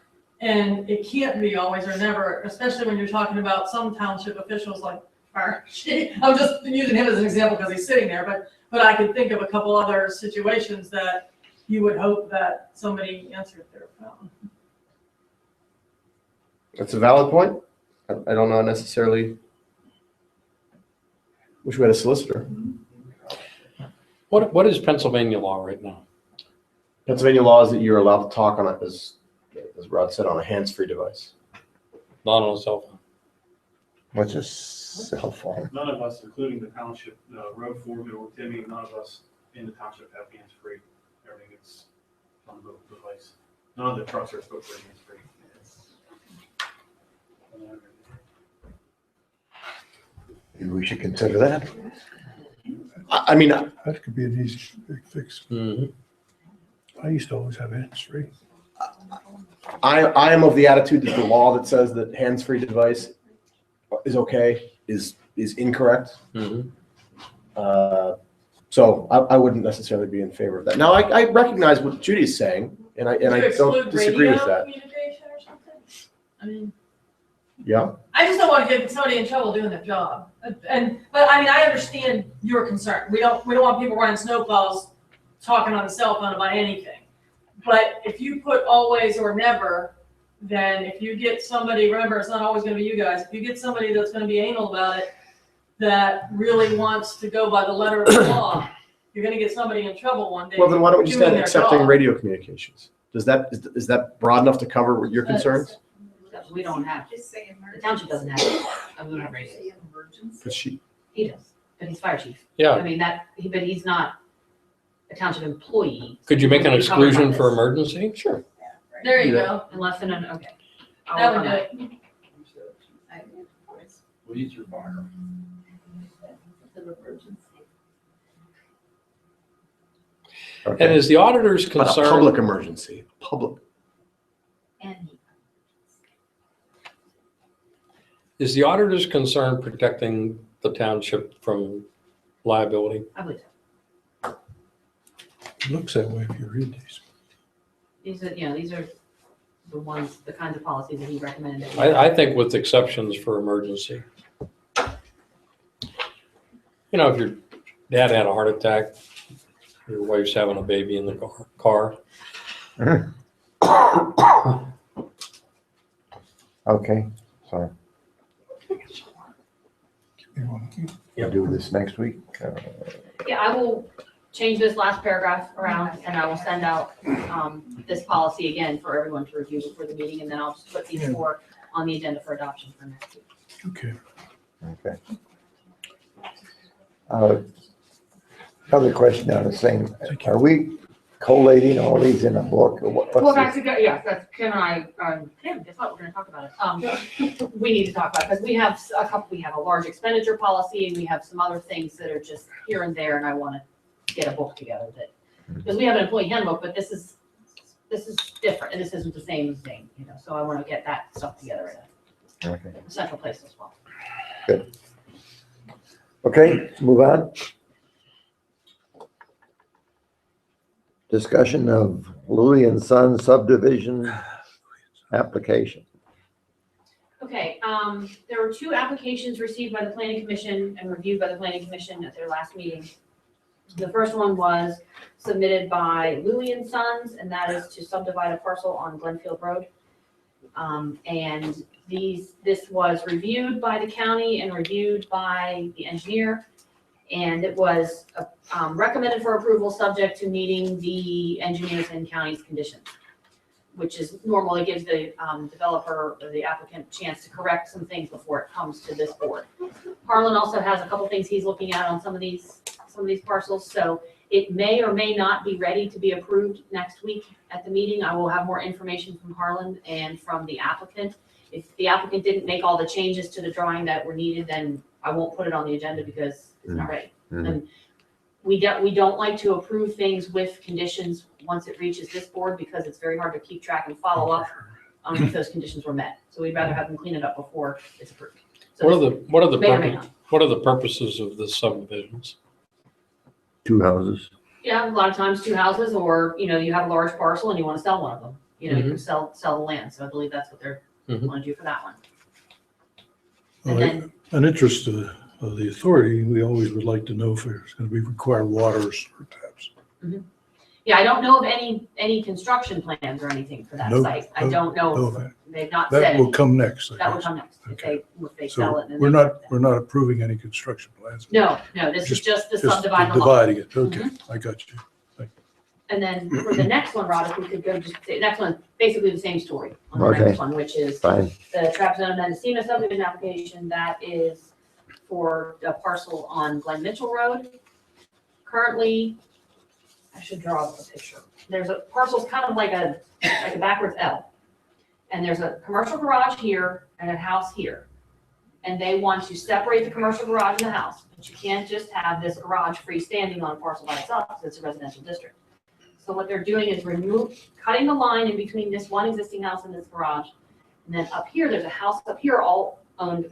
and it can't be always or never, especially when you're talking about some township officials like fire chief. I'm just using him as an example because he's sitting there, but I could think of a couple other situations that you would hope that somebody answered their phone. That's a valid point. I don't know necessarily. Wish we had a solicitor. What is Pennsylvania law right now? Pennsylvania law is that you're allowed to talk on it, as Rod said, on a hands-free device. Not on a cell phone. What's a cell phone? None of us, including the township, road foreman or Timmy, none of us in the township have hands-free. Everything is on the device. None of the trucks are equipped for hands-free. Maybe we should consider that. I mean, That could be an easy fix. Mhm. I used to always have hands-free. I am of the attitude that the law that says that hands-free device is okay is incorrect. Mhm. So I wouldn't necessarily be in favor of that. Now, I recognize what Judy's saying, and I To don't exclude disagree with radio that. communication or something? I mean, Yeah. I just don't want to get somebody in trouble doing their job. But I mean, I understand your concern. We don't want people running snowplows talking on the cell phone about anything. But if you put always or never, then if you get somebody, remember, it's not always going to be you guys. If you get somebody that's going to be anal about it, that really wants to go by the letter of the law, you're going to get somebody in trouble one day. Well, then why don't we just doing add their accepting job. radio communications? Is that broad enough to cover your concerns? We don't have, the township doesn't have it. We don't have radio. Because He does, but he's fire chief. Yeah. I mean, but he's not a township employee. Could you make an He's covered by exclusion for this. emergency? Sure. There you Yeah. go. Unless in an, okay. I'll That work would on do it. Leads your fire. And Okay. is the auditor's but a concern, public emergency, public. is the auditor's concern protecting the township from liability? I believe so. It looks that way if you read these. These are the kinds of policies that he recommended. that we- I think with exceptions for emergency. You know, if your dad had a heart attack, your wife's having a baby in the car. Okay, so You want to keep- we'll do this next week. Yeah, I will change this last paragraph around and I will send out this policy again for everyone to review before the meeting. And then I'll just put these four on the agenda for adoption for next week. Okay. Okay. Another question on the same, Thank you. are we collating all these in a book or what? Well, what's that's, this? yeah, that's Kim and I, Kim, guess what, we're gonna talk about it. We need to talk about it, because we have we have a large expenditure policy, and we have some other things that are just here and there, and I wanna get a book together that, because we have an employee handbook, but this is different, and this isn't the same thing, so I wanna get that stuff together in Okay. a central place as well. Okay, let's move on. Discussion of Louis and Son subdivision application. Okay, there were two applications received by the planning commission and reviewed by the planning commission at their last meeting. The first one was submitted by Louis and Sons, and that is to subdivide a parcel on Glenfield Road. And this was reviewed by the county and reviewed by the engineer. And it was recommended for approval subject to meeting the engineers and county's conditions, which is normal. It gives the developer or the applicant a chance to correct some things before it comes to this board. Harlan also has a couple things he's looking at on some of these parcels, so it may or may not be ready to be approved next week at the meeting. I will have more information from Harlan and from the applicant If the applicant didn't make all the changes to the drawing that were needed, then I won't put it on the agenda because it's not ready. Mhm. And we don't like to approve things with conditions once it reaches this board because it's very hard to keep track and follow up if those conditions were met. So we'd rather have them clean it up before it's approved. So What are the may or may not. what are the purposes of the subdivisions? 2 houses. Yeah, a lot of times 2 houses, or, you have a large parcel and you want to sell one of them. You can sell the land. So I believe that's what they're want to do for that one. And then, An interest of the authority, we always would like to know if there's going to be required water or sewer taps. yeah, I don't know of any construction plans or anything for that No, site. I don't know. No, They've not that said. will come next. I That will guess. come next, Okay. if they sell it. So and we're then not, we're not approving any construction plans. No, this is just the Just subdividing the lot. dividing it. Okay, I got you. And then for the next one, Rod, if we could go just say, next one, basically the same story on the Okay. next one, which is Fine. the Trapezoid Mendocino subdivision application. That is for a parcel on Glen Mitchell Road. Currently, I should draw a picture. There's a parcel's kind of like a backwards L. And there's a commercial garage here and a house here. And they want to separate the commercial garage and the house, but you can't just have this garage freestanding on a parcel by itself because it's a residential district. So what they're doing is cutting the line in between this one existing house and this garage. And then up here, there's a house up here all owned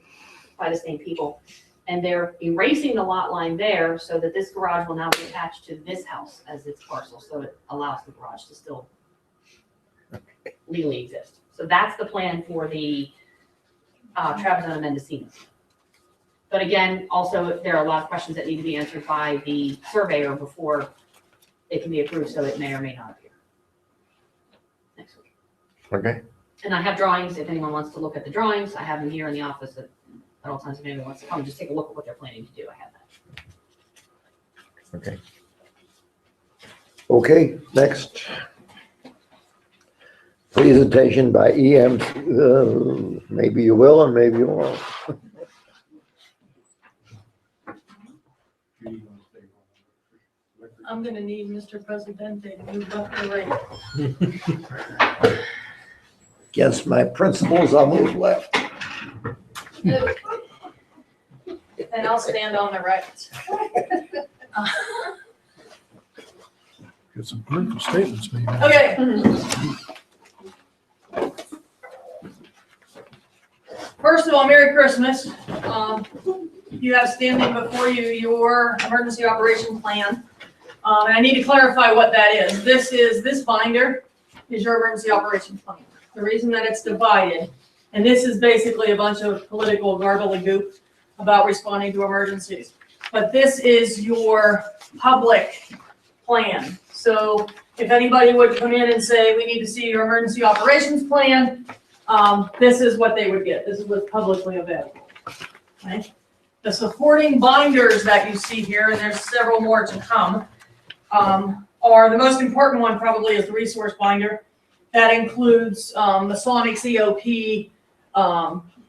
by the same people. And they're erasing the lot line there so that this garage will now be attached to this house as its parcel. So it allows the garage to still legally exist. So that's the plan for the Trapezoid Mendocino. But again, also, there are a lot of questions that need to be answered by the surveyor before it can be approved, so it may or may not appear next week. Okay. And I have drawings, if anyone wants to look at the drawings, I have them here in the office at all times. If anyone wants to come, just take a look at what they're planning to do, I have that. Okay. Okay, next. Presentation by EM, maybe you will and maybe you won't. I'm gonna need Mr. Presidente to move up the right. Against my principles, I'll move left. And I'll stand on the right. Got some political statements maybe. Okay. First of all, Merry Christmas. You have standing before you your emergency operation plan. And I need to clarify what that is. This binder is your emergency operation plan. The reason that it's divided, and this is basically a bunch of political gobbledygook about responding to emergencies. But this is your public plan. So if anybody would come in and say, we need to see your emergency operations plan, this is what they would get. This is what's publicly available. Okay? The supporting binders that you see here, and there's several more to come, are the most important one probably is the resource binder. That includes Masonic COP,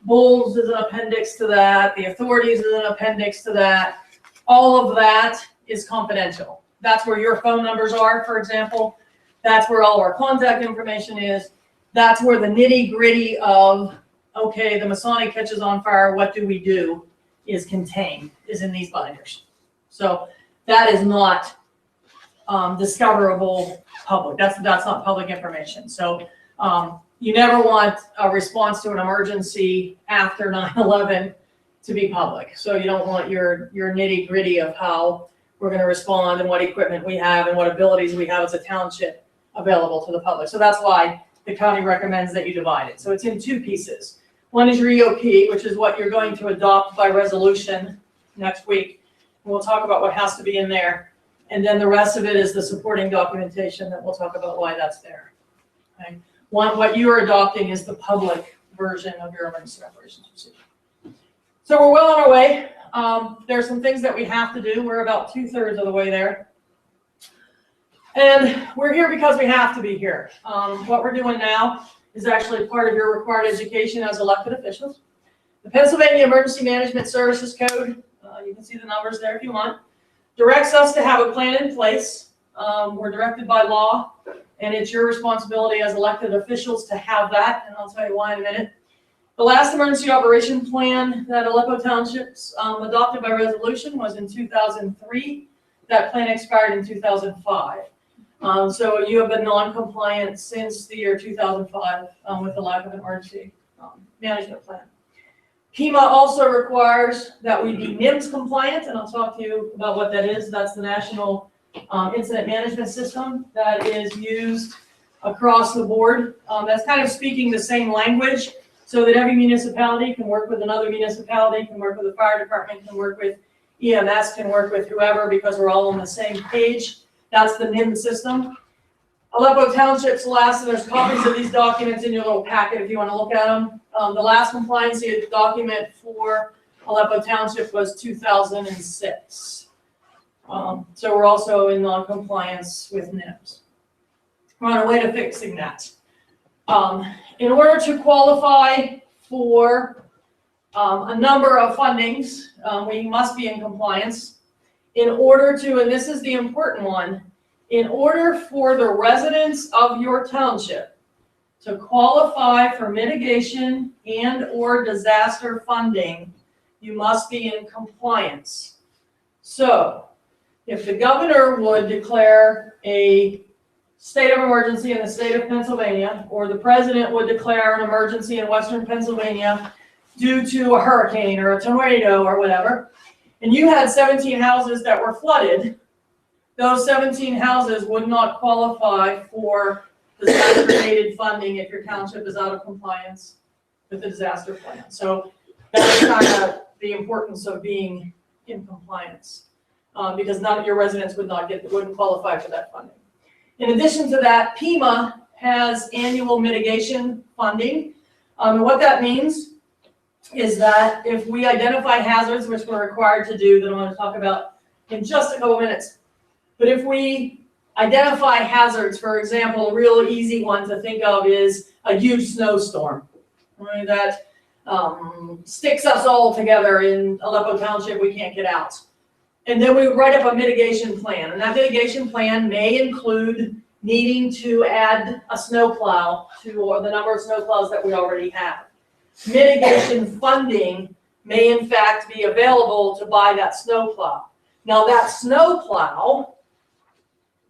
Bulls is an appendix to that, the authorities is an appendix to that. All of that is confidential. That's where your phone numbers are, for example. That's where all our contact information is. That's where the nitty gritty of, okay, the Masonic catches on fire, what do we do, is contained, is in these binders. So that is not discoverable public. That's not public information. So you never want a response to an emergency after 9/11 to be public. So you don't want your nitty gritty of how we're going to respond and what equipment we have and what abilities we have as a township available to the public. So that's why the county recommends that you divide it. So it's in 2 pieces. One is your EOP, which is what you're going to adopt by resolution next week. And we'll talk about what has to be in there. And then the rest of it is the supporting documentation that we'll talk about why that's there. Okay? What you are adopting is the public version of your emergency operations procedure. So we're well on our way. There's some things that we have to do. We're about 2/3 of the way there. And we're here because we have to be here. What we're doing now is actually part of your required education as elected officials. The Pennsylvania Emergency Management Services Code, you can see the numbers there if you want, directs us to have a plan in place. We're directed by law, and it's your responsibility as elected officials to have that, and I'll tell you why in a minute. The last emergency operation plan that Aleppo Townships adopted by resolution was in 2003. That plan expired in 2005. So you have been non-compliant since the year 2005 with the lack of an emergency management plan. PEMA also requires that we be NIMS compliant, and I'll talk to you about what that is. That's the National Incident Management System that is used across the board. That's kind of speaking the same language so that every municipality can work with another municipality, can work with the fire department, can work with EMS, can work with whoever, because we're all on the same page. That's the NIMS system. Aleppo Township's last, and there's copies of these documents in your little packet if you want to look at them. The last compliancy document for Aleppo Township was 2006. So we're also in non-compliance with NIMS. We're on our way to fixing that. In order to qualify for a number of fundings, we must be in compliance. In order to, and this is the important one, in order for the residents of your township to qualify for mitigation and or disaster funding, you must be in compliance. So if the governor would declare a state of emergency in the state of Pennsylvania, or the president would declare an emergency in Western Pennsylvania due to a hurricane or a tornado or whatever, and you had 17 houses that were flooded, those 17 houses would not qualify for disaster-related funding if your township is out of compliance with the disaster plan. So that's kind of the importance of being in compliance, because none of your residents wouldn't qualify for that funding. In addition to that, PEMA has annual mitigation funding. And what that means is that if we identify hazards, which we're required to do, that I'm going to talk about in just a couple minutes, but if we identify hazards, for example, a real easy one to think of is a huge snowstorm, right, that sticks us all together in Aleppo Township, we can't get out. And then we write up a mitigation plan, and that mitigation plan may include needing to add a snowplow to the number of snowplows that we already have. Mitigation funding may in fact be available to buy that snowplow. Now that snowplow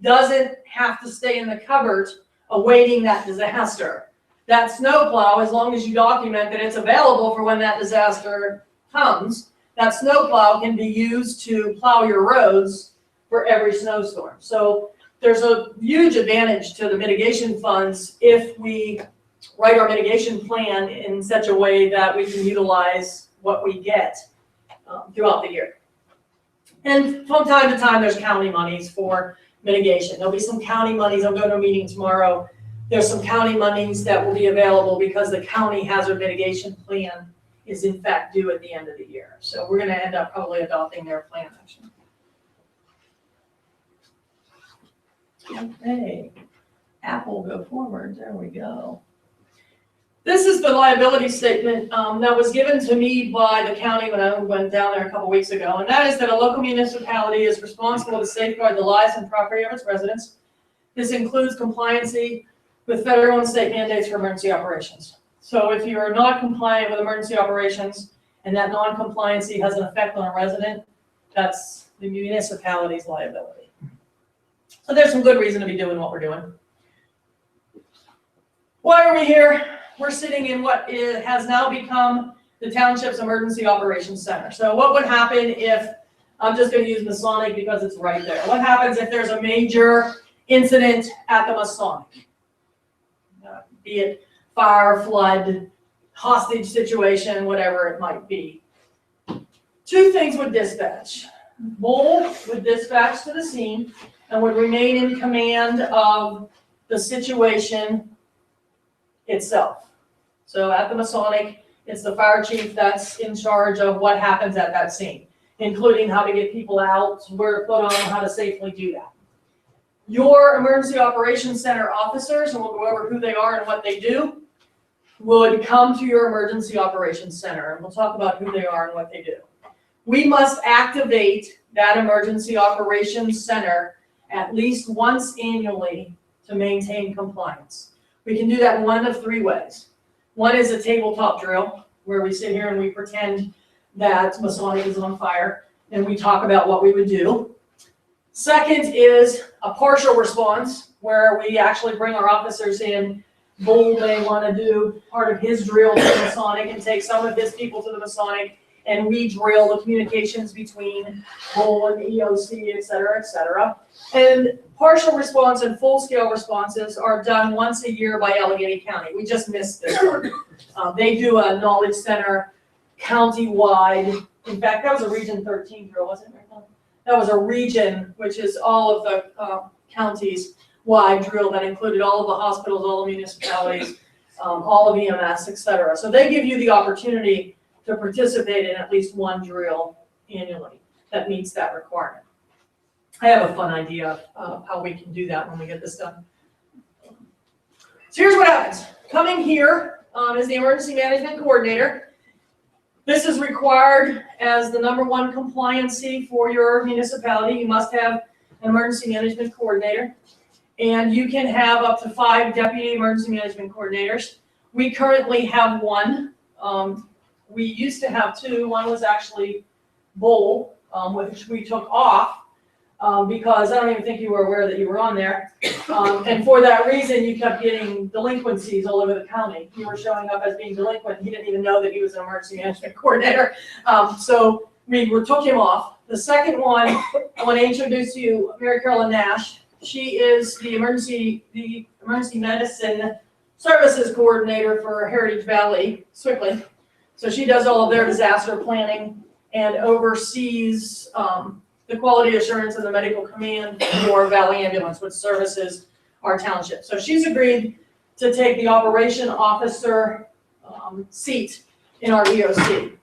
doesn't have to stay in the cupboard awaiting that disaster. That snowplow, as long as you document that it's available for when that disaster comes, that snowplow can be used to plow your roads for every snowstorm. So there's a huge advantage to the mitigation funds if we write our mitigation plan in such a way that we can utilize what we get throughout the year. And from time to time, there's county monies for mitigation. There'll be some county monies. I'm going to a meeting tomorrow. There's some county monies that will be available because the county hazard mitigation plan is in fact due at the end of the year. So we're going to end up probably adopting their plan actually. Okay, Apple, go forward. There we go. This is the liability statement that was given to me by the county when I went down there a couple weeks ago, and that is that a local municipality is responsible to safeguard the lives and property of its residents. This includes compliancy with federal and state mandates for emergency operations. So if you are not compliant with emergency operations and that non-compliancy has an effect on a resident, that's the municipality's liability. So there's some good reason to be doing what we're doing. Why are we here? We're sitting in what has now become the township's emergency operations center. So what would happen if, I'm just going to use Masonic because it's right there. What happens if there's a major incident at the Masonic? Be it fire, flood, hostage situation, whatever it might be. Two things would dispatch. Bull would dispatch to the scene and would remain in command of the situation itself. So at the Masonic, it's the fire chief that's in charge of what happens at that scene, including how to get people out, where to put on, how to safely do that. Your emergency operations center officers, and we'll go over who they are and what they do, would come to your emergency operations center, and we'll talk about who they are and what they do. We must activate that emergency operations center at least once annually to maintain compliance. We can do that in one of three ways. One is a tabletop drill, where we sit here and we pretend that Masonic is on fire, and we talk about what we would do. Second is a partial response, where we actually bring our officers in. Bull may want to do part of his drill to the Masonic and take some of his people to the Masonic, and we drill the communications between Bull and the EOC, et cetera, et cetera. And partial response and full-scale responses are done once a year by Allegheny County. We just missed this one. They do a knowledge center county-wide. In fact, that was a Region 13 drill, wasn't it? That was a region, which is all of the counties wide drill that included all of the hospitals, all the municipalities, all of EMS, et cetera. So they give you the opportunity to participate in at least one drill annually that meets that requirement. I have a fun idea of how we can do that when we get this done. So here's what happens. Coming here is the emergency management coordinator. This is required as the #1 compliancy for your municipality. You must have an emergency management coordinator. And you can have up to 5 deputy emergency management coordinators. We currently have 1. We used to have 2. One was actually Bull, which we took off because I don't even think you were aware that you were on there. And for that reason, you kept getting delinquencies all over the county. You were showing up as being delinquent. He didn't even know that he was an emergency management coordinator. So we took him off. The second one, I want to introduce to you Mary Carolyn Nash. She is the emergency medicine services coordinator for Heritage Valley, Swickley. So she does all of their disaster planning and oversees the quality assurance and the medical command for Valley Ambulance, which services our township. So she's agreed to take the operation officer seat in our EOC.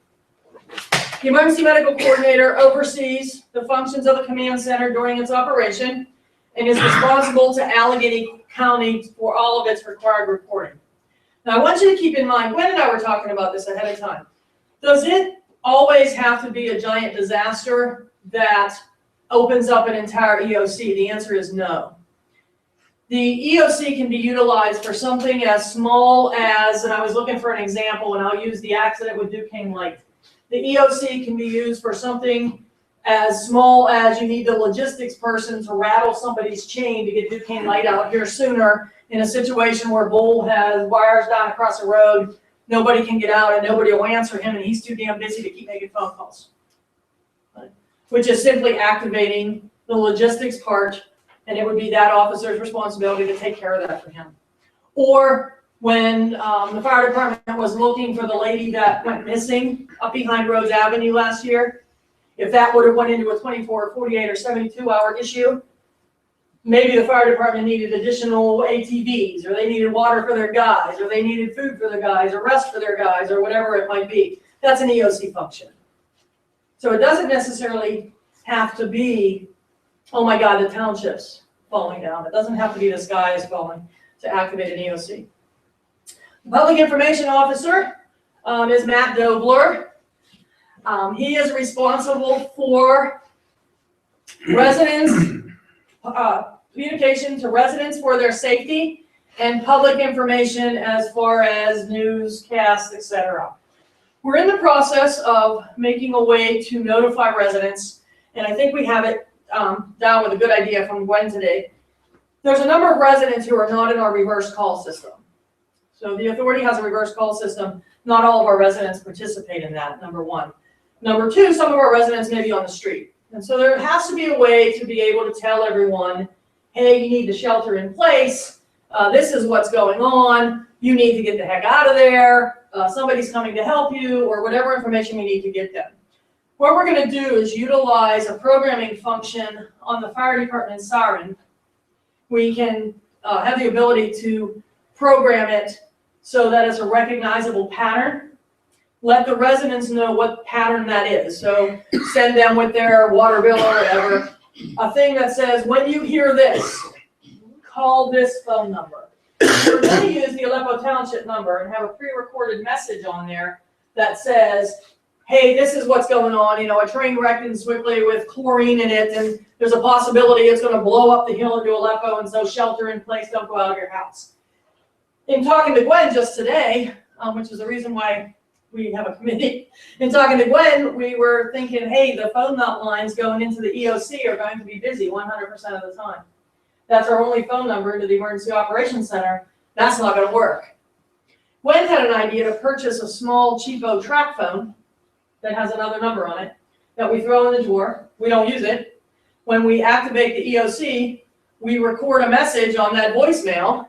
The emergency medical coordinator oversees the functions of the command center during its operation and is responsible to Allegheny County for all of its required reporting. Now, I want you to keep in mind, Gwen and I were talking about this ahead of time. Does it always have to be a giant disaster that opens up an entire EOC? The answer is no. The EOC can be utilized for something as small as, and I was looking for an example, and I'll use the accident with Duquesne Light. The EOC can be used for something as small as you need the logistics person to rattle somebody's chain to get Duquesne Light out here sooner in a situation where Bull has wires down across the road, nobody can get out and nobody will answer him and he's too damn busy to keep making phone calls. Which is simply activating the logistics part, and it would be that officer's responsibility to take care of that for him. Or when the fire department was looking for the lady that went missing up behind Rose Avenue last year, if that would have went into a 24, 48, or 72-hour issue, maybe the fire department needed additional ATVs, or they needed water for their guys, or they needed food for their guys, or rest for their guys, or whatever it might be. That's an EOC function. So it doesn't necessarily have to be, oh my God, the township's falling down. It doesn't have to be the sky is falling to activate an EOC. The public information officer is Matt Dobler. He is responsible for residents, communication to residents for their safety, and public information as far as newscasts, etc. We're in the process of making a way to notify residents, and I think we have it down with a good idea from Gwen today. There's a number of residents who are not in our reverse call system. So the authority has a reverse call system. Not all of our residents participate in that, number one. Number two, some of our residents may be on the street. And so there has to be a way to be able to tell everyone, hey, you need to shelter in place. This is what's going on. You need to get the heck out of there. Somebody's coming to help you, or whatever information we need to get them. What we're going to do is utilize a programming function on the fire department siren. We can have the ability to program it so that it's a recognizable pattern. Let the residents know what pattern that is. So send them with their water bill or whatever, a thing that says, when you hear this, call this phone number. We're going to use the Aleppo Township number and have a pre-recorded message on there that says, hey, this is what's going on. You know, a train wrecked in Swickley with chlorine in it, and there's a possibility it's going to blow up the hill into Aleppo, and so shelter in place, don't go out of your house. In talking to Gwen just today, which is the reason why we have a committee. In talking to Gwen, we were thinking, hey, the phone lines going into the EOC are going to be busy 100% of the time. That's our only phone number into the Emergency Operations Center. That's not gonna work. Gwen had an idea to purchase a small cheapo track phone that has another number on it that we throw in the drawer. We don't use it. When we activate the EOC, we record a message on that voicemail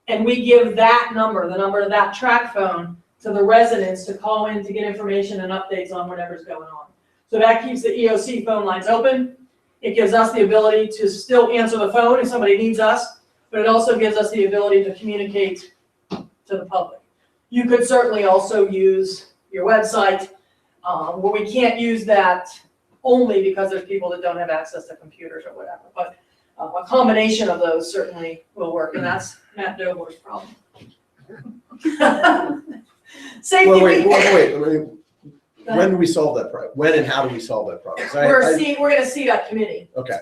and we give that number, the number of that track phone, to the residents to call in to get information and updates on whatever's going on. So that keeps the EOC phone lines open. It gives us the ability to still answer the phone if somebody needs us, but it also gives us the ability to communicate to the public. You could certainly also use your website, where we can't use that only because there's people that don't have access to computers or whatever. But a combination of those certainly will work, and that's Matt Dover's problem. Safety. Wait. When do we solve that problem? When and how do we solve that problem? We're gonna see that committee. Okay,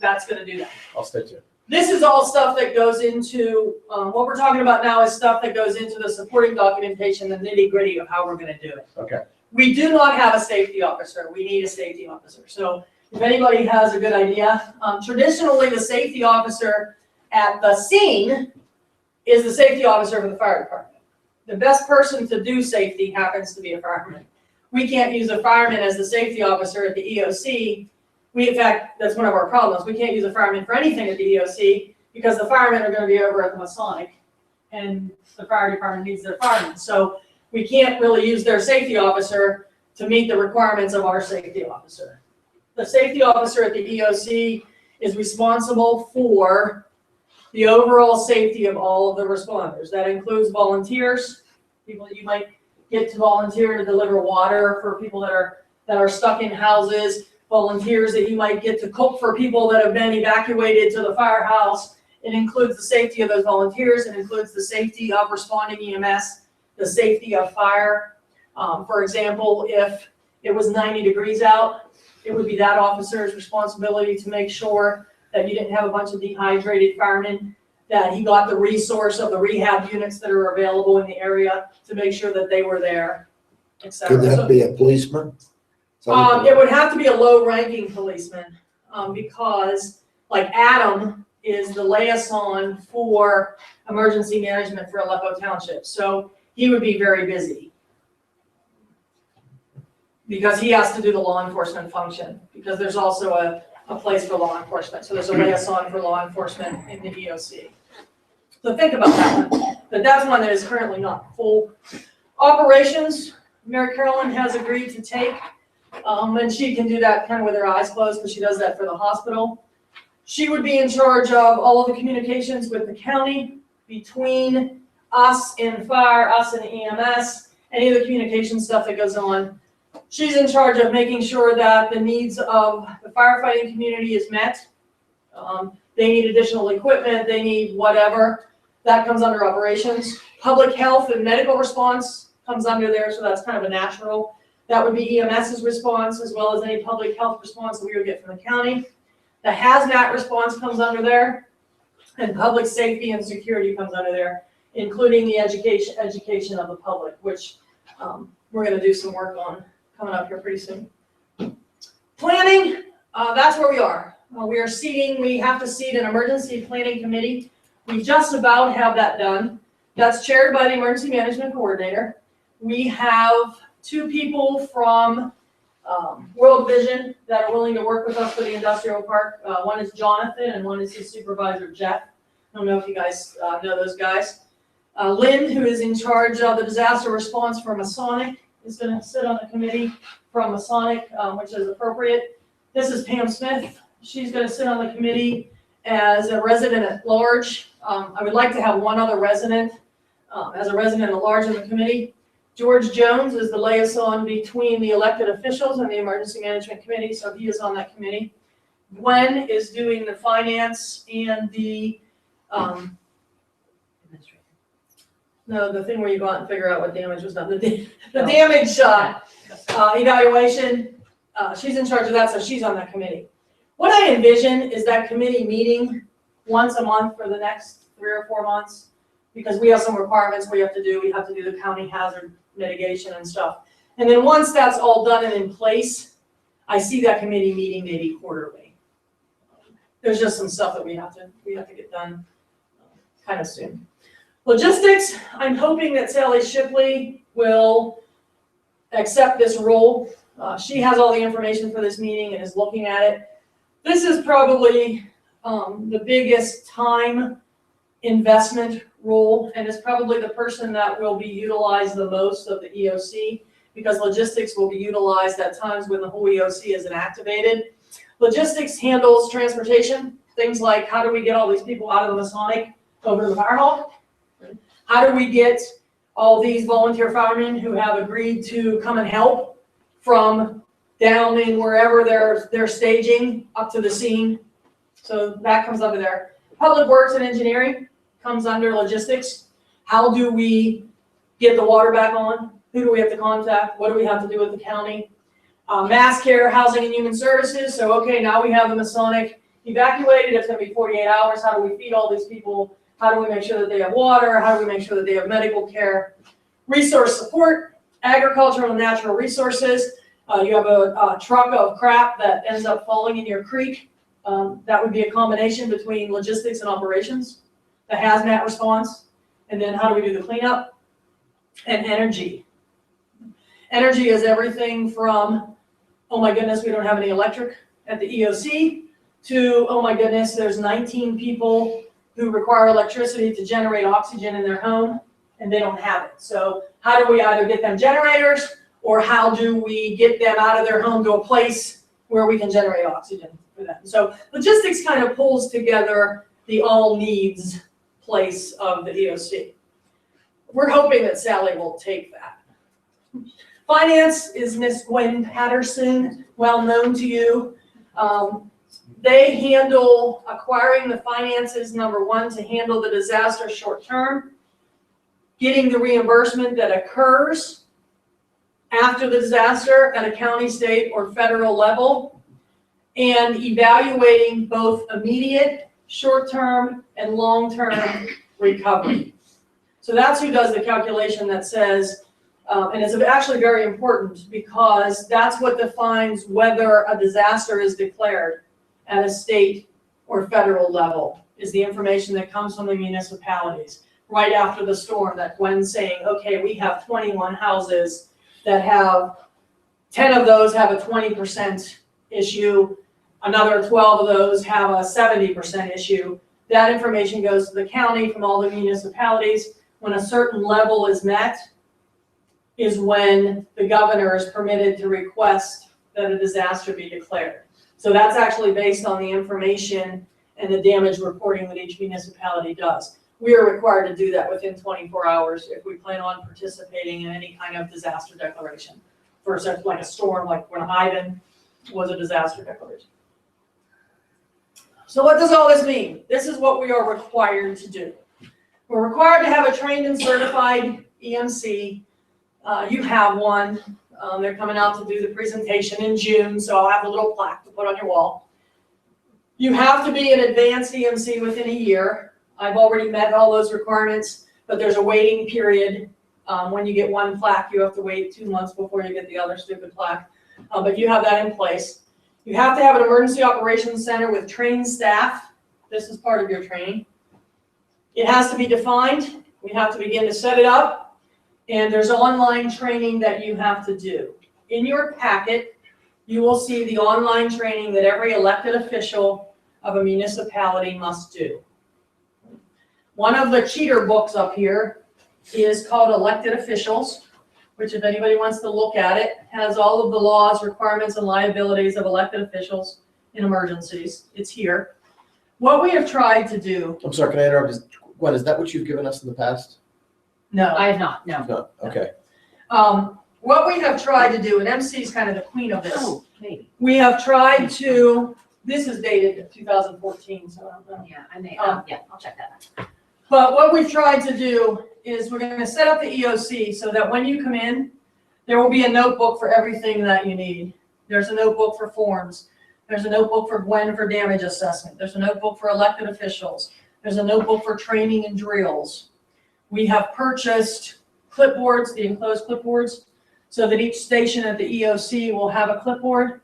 That's gonna do that. I'll stay tuned. This is all stuff that goes into, what we're talking about now is stuff that goes into the supporting documentation, the nitty gritty of how we're gonna do it. Okay. We do not have a safety officer. We need a safety officer. So if anybody has a good idea, traditionally the safety officer at the scene is the safety officer for the fire department. The best person to do safety happens to be a fireman. We can't use a fireman as the safety officer at the EOC. In fact, that's one of our problems. We can't use a fireman for anything at the EOC because the firemen are going to be over at the Masonic and the fire department needs their firemen. So we can't really use their safety officer to meet the requirements of our safety officer. The safety officer at the EOC is responsible for the overall safety of all of the responders. That includes volunteers, people that you might get to volunteer to deliver water for people that are stuck in houses, volunteers that you might get to cook for people that have been evacuated to the firehouse. It includes the safety of those volunteers. It includes the safety of responding EMS, the safety of fire. For example, if it was 90 degrees out, it would be that officer's responsibility to make sure that you didn't have a bunch of dehydrated firemen, that he got the resource of the rehab units that are available in the area to make sure that they were there, etc. Could that be a policeman? It would have to be a low-ranking policeman, because like Adam is the liaison for emergency management for Aleppo Township. So he would be very busy because he has to do the law enforcement function, because there's also a place for law enforcement. So there's a liaison for law enforcement in the EOC. So think about that one. But that's one that is currently not full. Operations, Mary Carolyn has agreed to take, and she can do that kind of with her eyes closed because she does that for the hospital. She would be in charge of all of the communications with the county, between us and fire, us and EMS, any of the communication stuff that goes on. She's in charge of making sure that the needs of the firefighting community is met. They need additional equipment, they need whatever. That comes under operations. Public health and medical response comes under there, so that's kind of a natural. That would be EMS's response, as well as any public health response that we would get from the county. The hazmat response comes under there, and public safety and security comes under there, including the education of the public, which we're going to do some work on coming up here pretty soon. Planning, that's where we are. We are seating, we have to seat an emergency planning committee. We just about have that done. That's chaired by the emergency management coordinator. We have 2 people from World Vision that are willing to work with us for the industrial park. One is Jonathan and one is his supervisor, Jeff. I don't know if you guys know those guys. Lynn, who is in charge of the disaster response for Masonic, is going to sit on the committee from Masonic, which is appropriate. This is Pam Smith. She's going to sit on the committee as a resident at large. I would like to have one other resident as a resident at large in the committee. George Jones is the liaison between the elected officials and the emergency management committee, so he is on that committee. Gwen is doing the finance and the the thing where you go out and figure out what damage was done, the damage evaluation. She's in charge of that, so she's on that committee. What I envision is that committee meeting once a month for the next 3 or 4 months, because we have some requirements we have to do. We have to do the county hazard mitigation and stuff. And then once that's all done and in place, I see that committee meeting maybe quarterly. There's just some stuff that we have to get done kind of soon. Logistics, I'm hoping that Sally Shipley will accept this role. She has all the information for this meeting and is looking at it. This is probably the biggest time investment role, and is probably the person that will be utilized the most of the EOC, because logistics will be utilized at times when the whole EOC isn't activated. Logistics handles transportation, things like how do we get all these people out of the Masonic over to the fire hall? How do we get all these volunteer firemen who have agreed to come and help from down in wherever they're staging up to the scene? So that comes under there. Public Works and Engineering comes under logistics. How do we get the water back on? Who do we have to contact? What do we have to do with the county? Mass Care, Housing and Human Services. So, okay, now we have the Masonic evacuated. It's going to be 48 hours. How do we feed all these people? How do we make sure that they have water? How do we make sure that they have medical care? Resource support, agricultural and natural resources. You have a truck of crap that ends up falling in your creek. That would be a combination between logistics and operations, the hazmat response, and then how do we do the cleanup? And energy. Energy is everything from, oh my goodness, we don't have any electric at the EOC, to, oh my goodness, there's 19 people who require electricity to generate oxygen in their home, and they don't have it. So how do we either get them generators, or how do we get them out of their home to a place where we can generate oxygen for them? So logistics kind of pulls together the all needs place of the EOC. We're hoping that Sally will take that. Finance is Miss Gwen Patterson, well known to you. They handle acquiring the finances, number one, to handle the disaster short term, getting the reimbursement that occurs after the disaster at a county, state, or federal level, and evaluating both immediate, short-term, and long-term recovery. So that's who does the calculation that says, and it's actually very important because that's what defines whether a disaster is declared at a state or federal level, is the information that comes from the municipalities right after the storm, that Gwen's saying, okay, we have 21 houses that have, 10 of those have a 20% issue, another 12 of those have a 70% issue. That information goes to the county from all the municipalities. When a certain level is met, is when the governor is permitted to request that a disaster be declared. So that's actually based on the information and the damage reporting that each municipality does. We are required to do that within 24 hours if we plan on participating in any kind of disaster declaration. For example, like a storm, like when Ivan was a disaster declaration. So what does all this mean? This is what we are required to do. We're required to have a trained and certified EMC. You have one. They're coming out to do the presentation in June, so I'll have a little plaque to put on your wall. You have to be an advanced EMC within a year. I've already met all those requirements, but there's a waiting period. When you get one plaque, you have to wait 2 months before you get the other stupid plaque. But you have that in place. You have to have an emergency operations center with trained staff. This is part of your training. It has to be defined. We have to begin to set it up. And there's online training that you have to do. In your packet, you will see the online training that every elected official of a municipality must do. One of the cheater books up here is called Elected Officials, which, if anybody wants to look at it, has all of the laws, requirements, and liabilities of elected officials in emergencies. It's here. What we have tried to do. I'm sorry, can I interrupt? Gwen, is that what you've given us in the past? No. I have not, no. No, okay. What we have tried to do, and MC is kind of the queen of this. Oh, maybe. We have tried to, this is dated 2014, so I don't know. Yeah, I may, yeah, I'll check that out. But what we've tried to do is we're going to set up the EOC so that when you come in, there will be a notebook for everything that you need. There's a notebook for forms. There's a notebook for Gwen for damage assessment. There's a notebook for elected officials. There's a notebook for training and drills. We have purchased clipboards, the enclosed clipboards, so that each station at the EOC will have a clipboard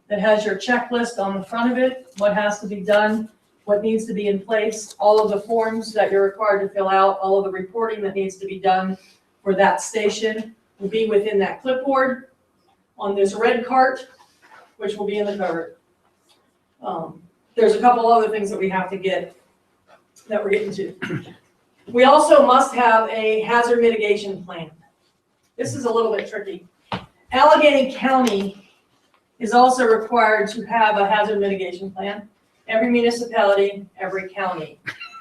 that has your checklist on the front of it, what has to be done, what needs to be in place, all of the forms that you're required to fill out, all of the reporting that needs to be done for that station will be within that clipboard on this red cart, which will be in the cupboard. There's a couple other things that we have to get, that we're getting to. We also must have a hazard mitigation plan. This is a little bit tricky. Allegheny County is also required to have a hazard mitigation plan. Every municipality, every county.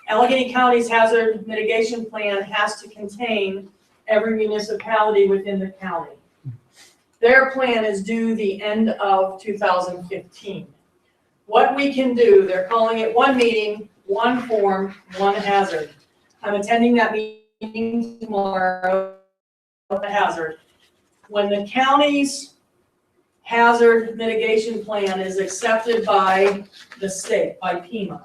Allegheny County's hazard mitigation plan has to contain every municipality within the county. Their plan is due the end of 2015. What we can do, they're calling it one meeting, one form, one hazard. I'm attending that meeting tomorrow, the hazard. When the county's hazard mitigation plan is accepted by the state, by PEMA,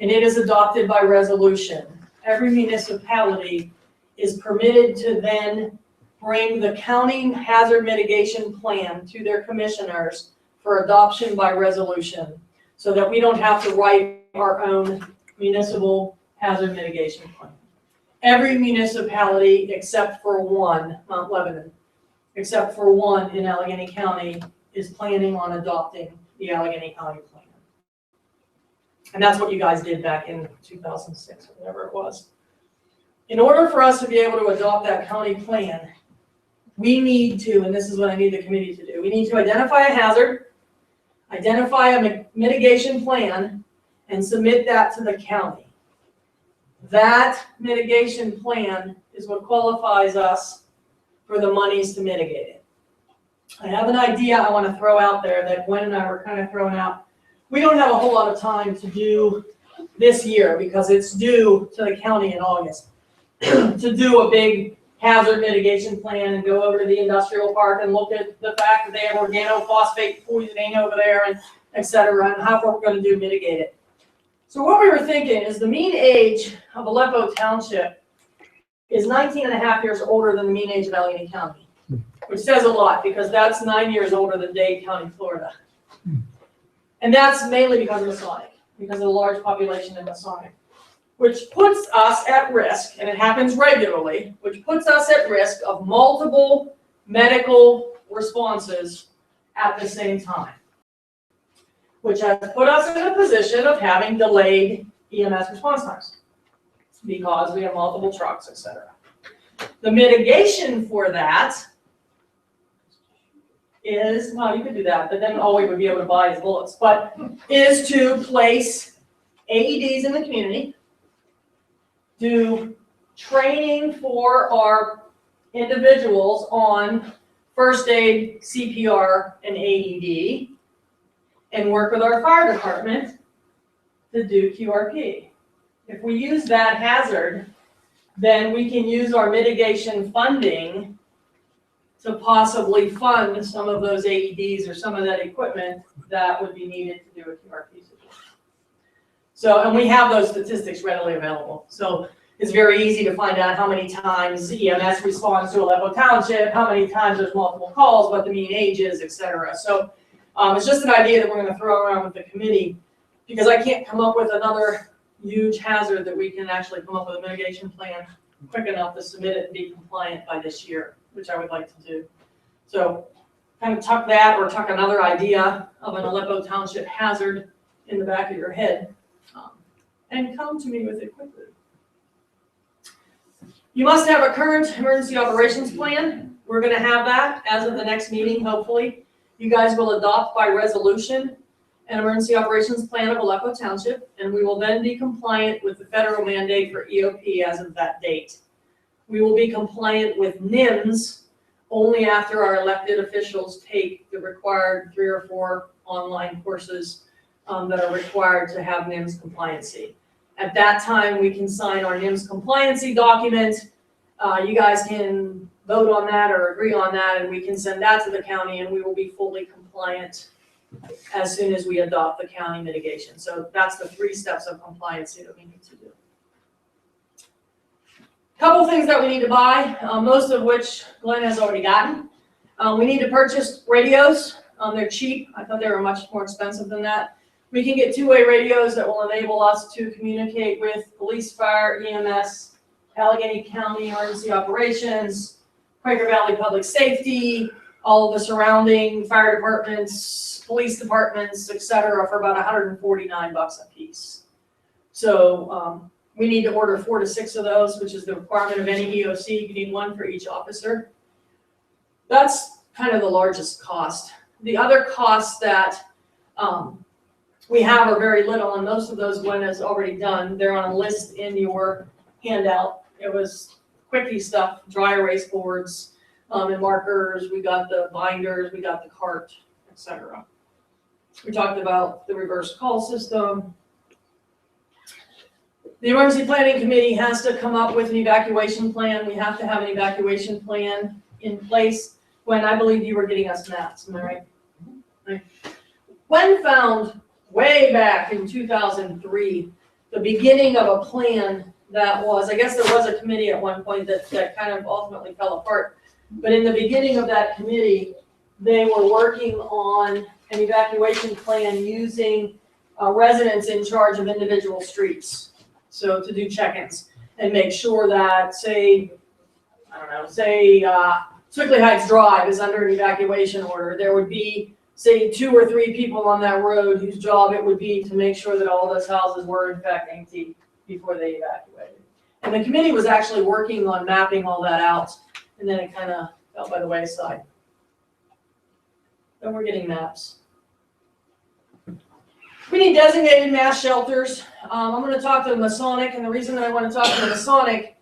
and it is adopted by resolution, every municipality is permitted to then bring the county hazard mitigation plan to their commissioners for adoption by resolution, so that we don't have to write our own municipal hazard mitigation plan. Every municipality except for one, Mount Lebanon, except for one in Allegheny County, is planning on adopting the Allegheny County plan. And that's what you guys did back in 2006, or whatever it was. In order for us to be able to adopt that county plan, we need to, and this is what I need the committee to do, we need to identify a hazard, identify a mitigation plan, and submit that to the county. That mitigation plan is what qualifies us for the monies to mitigate it. I have an idea I want to throw out there that Gwen and I were kind of throwing out. We don't have a whole lot of time to do this year because it's due to the county in August to do a big hazard mitigation plan and go over to the industrial park and look at the fact that they have organophosphate poisoning over there and et cetera, and how we're going to do mitigate it. So what we were thinking is the mean age of Aleppo Township is 19 and a half years older than the mean age of Allegheny County, which says a lot because that's 9 years older than Dade County, Florida. And that's mainly because of Masonic, because of the large population in Masonic, which puts us at risk, and it happens regularly, which puts us at risk of multiple medical responses at the same time, which has put us in a position of having delayed EMS response times because we have multiple trucks, etc. The mitigation for that is, well, you could do that, but then all we would be able to buy is bullets, but is to place AEDs in the community, do training for our individuals on first aid, CPR, and AED, and work with our fire department to do QRP. If we use that hazard, then we can use our mitigation funding to possibly fund some of those AEDs or some of that equipment that would be needed to do a QRP situation. So, and we have those statistics readily available. So it's very easy to find out how many times EMS responds to Aleppo Township, how many times there's multiple calls, what the mean age is, et cetera. So it's just an idea that we're going to throw around with the committee because I can't come up with another huge hazard that we can actually come up with a mitigation plan quick enough to submit it and be compliant by this year, which I would like to do. So kind of tuck that or tuck another idea of an Aleppo Township hazard in the back of your head and come to me with it quickly. You must have a current emergency operations plan. We're going to have that as of the next meeting, hopefully. You guys will adopt by resolution an emergency operations plan of Aleppo Township, and we will then be compliant with the federal mandate for EOP as of that date. We will be compliant with NIMS only after our elected officials take the required 3 or 4 online courses that are required to have NIMS compliancy. At that time, we can sign our NIMS compliancy document. You guys can vote on that or agree on that, and we can send that to the county, and we will be fully compliant as soon as we adopt the county mitigation. So that's the 3 steps of compliancy that we need to do. Couple things that we need to buy, most of which Glenn has already gotten. We need to purchase radios. They're cheap. I thought they were much more expensive than that. We can get two-way radios that will enable us to communicate with police, fire, EMS, Allegheny County Emergency Operations, Quaker Valley Public Safety, all of the surrounding fire departments, police departments, et cetera, for about $149 a piece. So we need to order 4 to 6 of those, which is the requirement of any EOC. You need one for each officer. That's kind of the largest cost. The other costs that we have are very little, and most of those Glenn has already done. They're on a list in your handout. It was quickie stuff, dry erase boards, and markers. We got the binders, we got the cart, etc. We talked about the reverse call system. The emergency planning committee has to come up with an evacuation plan. We have to have an evacuation plan in place. When I believe you were getting us maps, am I right? Right. Gwen found way back in 2003 the beginning of a plan that was, I guess there was a committee at one point that kind of ultimately fell apart. But in the beginning of that committee, they were working on an evacuation plan using residents in charge of individual streets. So to do check-ins and make sure that, say, I don't know, say Swickley Heights Drive is under an evacuation order. There would be, say, 2 or 3 people on that road whose job it would be to make sure that all those houses were in fact empty before they evacuated. And the committee was actually working on mapping all that out, and then it kind of fell by the wayside. Then we're getting maps. We need designated mass shelters. I'm going to talk to the Masonic, and the reason that I want to talk to the Masonic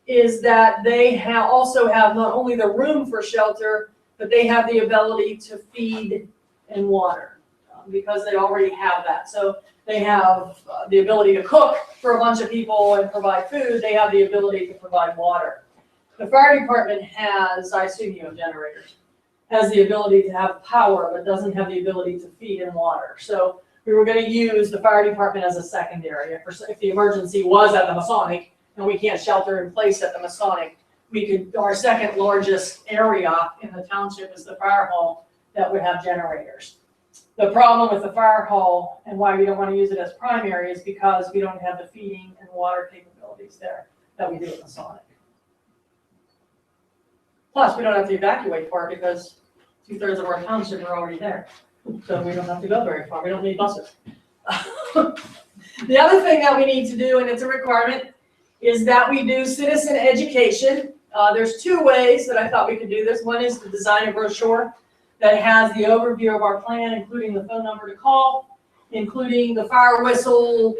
is that they also have not only the room for shelter, but they have the ability to feed and water because they already have that. So they have the ability to cook for a bunch of people and provide food. They have the ability to provide water. The fire department has, I assume you have generators, has the ability to have power, but doesn't have the ability to feed and water. So we were going to use the fire department as a secondary. If the emergency was at the Masonic and we can't shelter in place at the Masonic, we could, our second largest area in the township is the fire hall that would have generators. The problem with the fire hall and why we don't want to use it as primary is because we don't have the feeding and water capabilities there that we do at Masonic. Plus, we don't have to evacuate far because 2/3 of our township are already there. So we don't have to go very far. We don't need buses. The other thing that we need to do, and it's a requirement, is that we do citizen education. There's 2 ways that I thought we could do this. One is to design a brochure that has the overview of our plan, including the phone number to call, including the fire whistle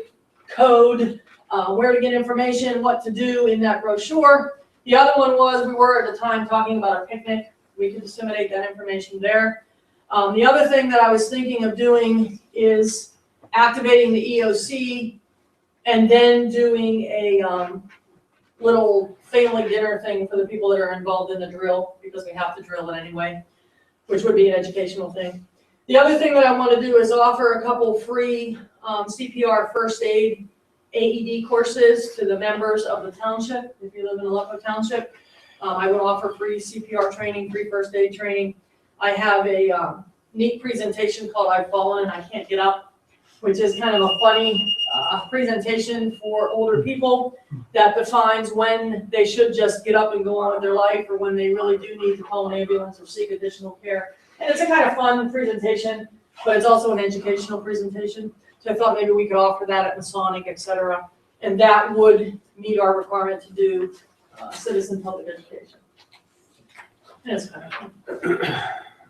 code, where to get information, what to do in that brochure. The other one was, we were at the time talking about a picnic. We could disseminate that information there. The other thing that I was thinking of doing is activating the EOC and then doing a little family dinner thing for the people that are involved in the drill, because we have to drill it anyway, which would be an educational thing. The other thing that I want to do is offer a couple free CPR first aid AED courses to the members of the township. If you live in a local township, I would offer free CPR training, free first aid training. I have a neat presentation called I've Fallen and I Can't Get Up, which is kind of a funny presentation for older people that defines when they should just get up and go on with their life or when they really do need to call an ambulance or seek additional care. And it's a kind of fun presentation, but it's also an educational presentation. So I thought maybe we could offer that at Masonic, et cetera. And that would meet our requirement to do citizen public education. And it's kind of fun.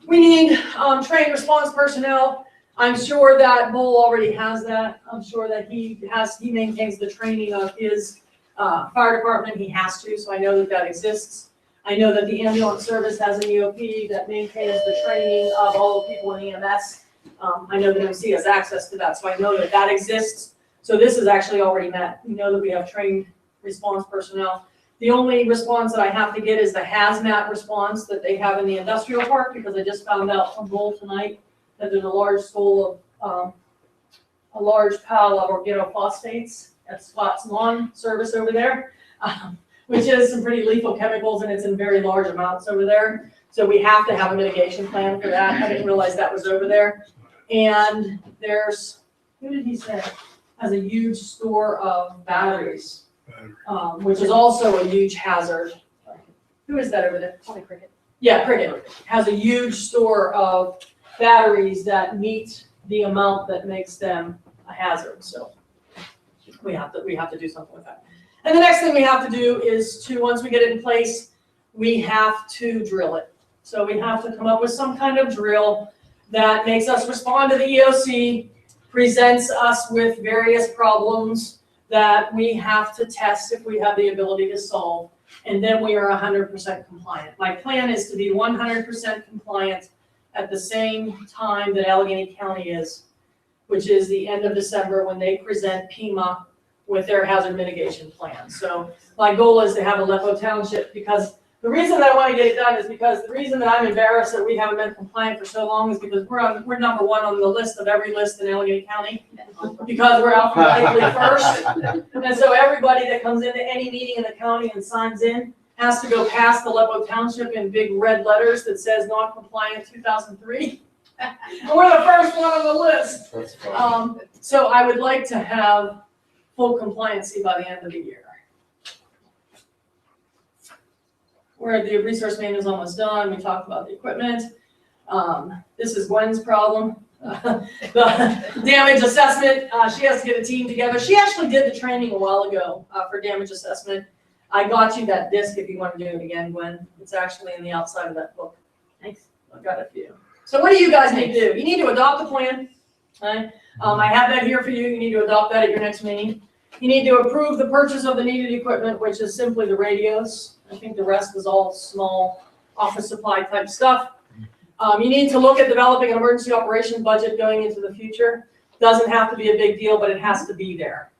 We need trained response personnel. I'm sure that Bull already has that. I'm sure that he maintains the training of his fire department. He has to, so I know that that exists. I know that the ambulance service has an EOP that maintains the training of all the people in EMS. I know that MC has access to that, so I know that that exists. So this is actually already met. We know that we have trained response personnel. The only response that I have to get is the hazmat response that they have in the industrial park, because I just found out from Bull tonight that there's a large school of, a large pile of organophosphates at Scott's Lawn Service over there. which is some pretty lethal chemicals, and it's in very large amounts over there. So we have to have a mitigation plan for that. I didn't realize that was over there. And there's, who did he say, has a huge store of batteries, which is also a huge hazard. Who is that over there? Probably cricket. Yeah, Cricket has a huge store of batteries that meet the amount that makes them a hazard, so we have to do something with that. And the next thing we have to do is to, once we get it in place, we have to drill it. So we have to come up with some kind of drill that makes us respond to the EOC, presents us with various problems that we have to test if we have the ability to solve. And then we are 100% compliant. My plan is to be 100% compliant at the same time that Allegheny County is, which is the end of December when they present PEMA with their hazard mitigation plan. So my goal is to have Aleppo Township, because the reason that I want to get it done is because the reason that I'm embarrassed that we haven't been compliant for so long is because we're number one on the list of every list in Allegheny County, because we're alphabetically first. And so everybody that comes into any meeting in the county and signs in has to go past Aleppo Township in big red letters that says non-compliant 2003. And we're the first one on the list. So I would like to have full compliancy by the end of the year. Where the resource manual is almost done, we talked about the equipment. This is Gwen's problem. The damage assessment, she has to get a team together. She actually did the training a while ago for damage assessment. I got you that disc if you want to do it again, Gwen. It's actually in the outside of that book. Thanks. I've got it for you. So what do you guys need to do? You need to adopt the plan. Right? I have that here for you. You need to adopt that at your next meeting. You need to approve the purchase of the needed equipment, which is simply the radios. I think the rest is all small office supply type stuff. You need to look at developing an emergency operation budget going into the future. Doesn't have to be a big deal, but it has to be there.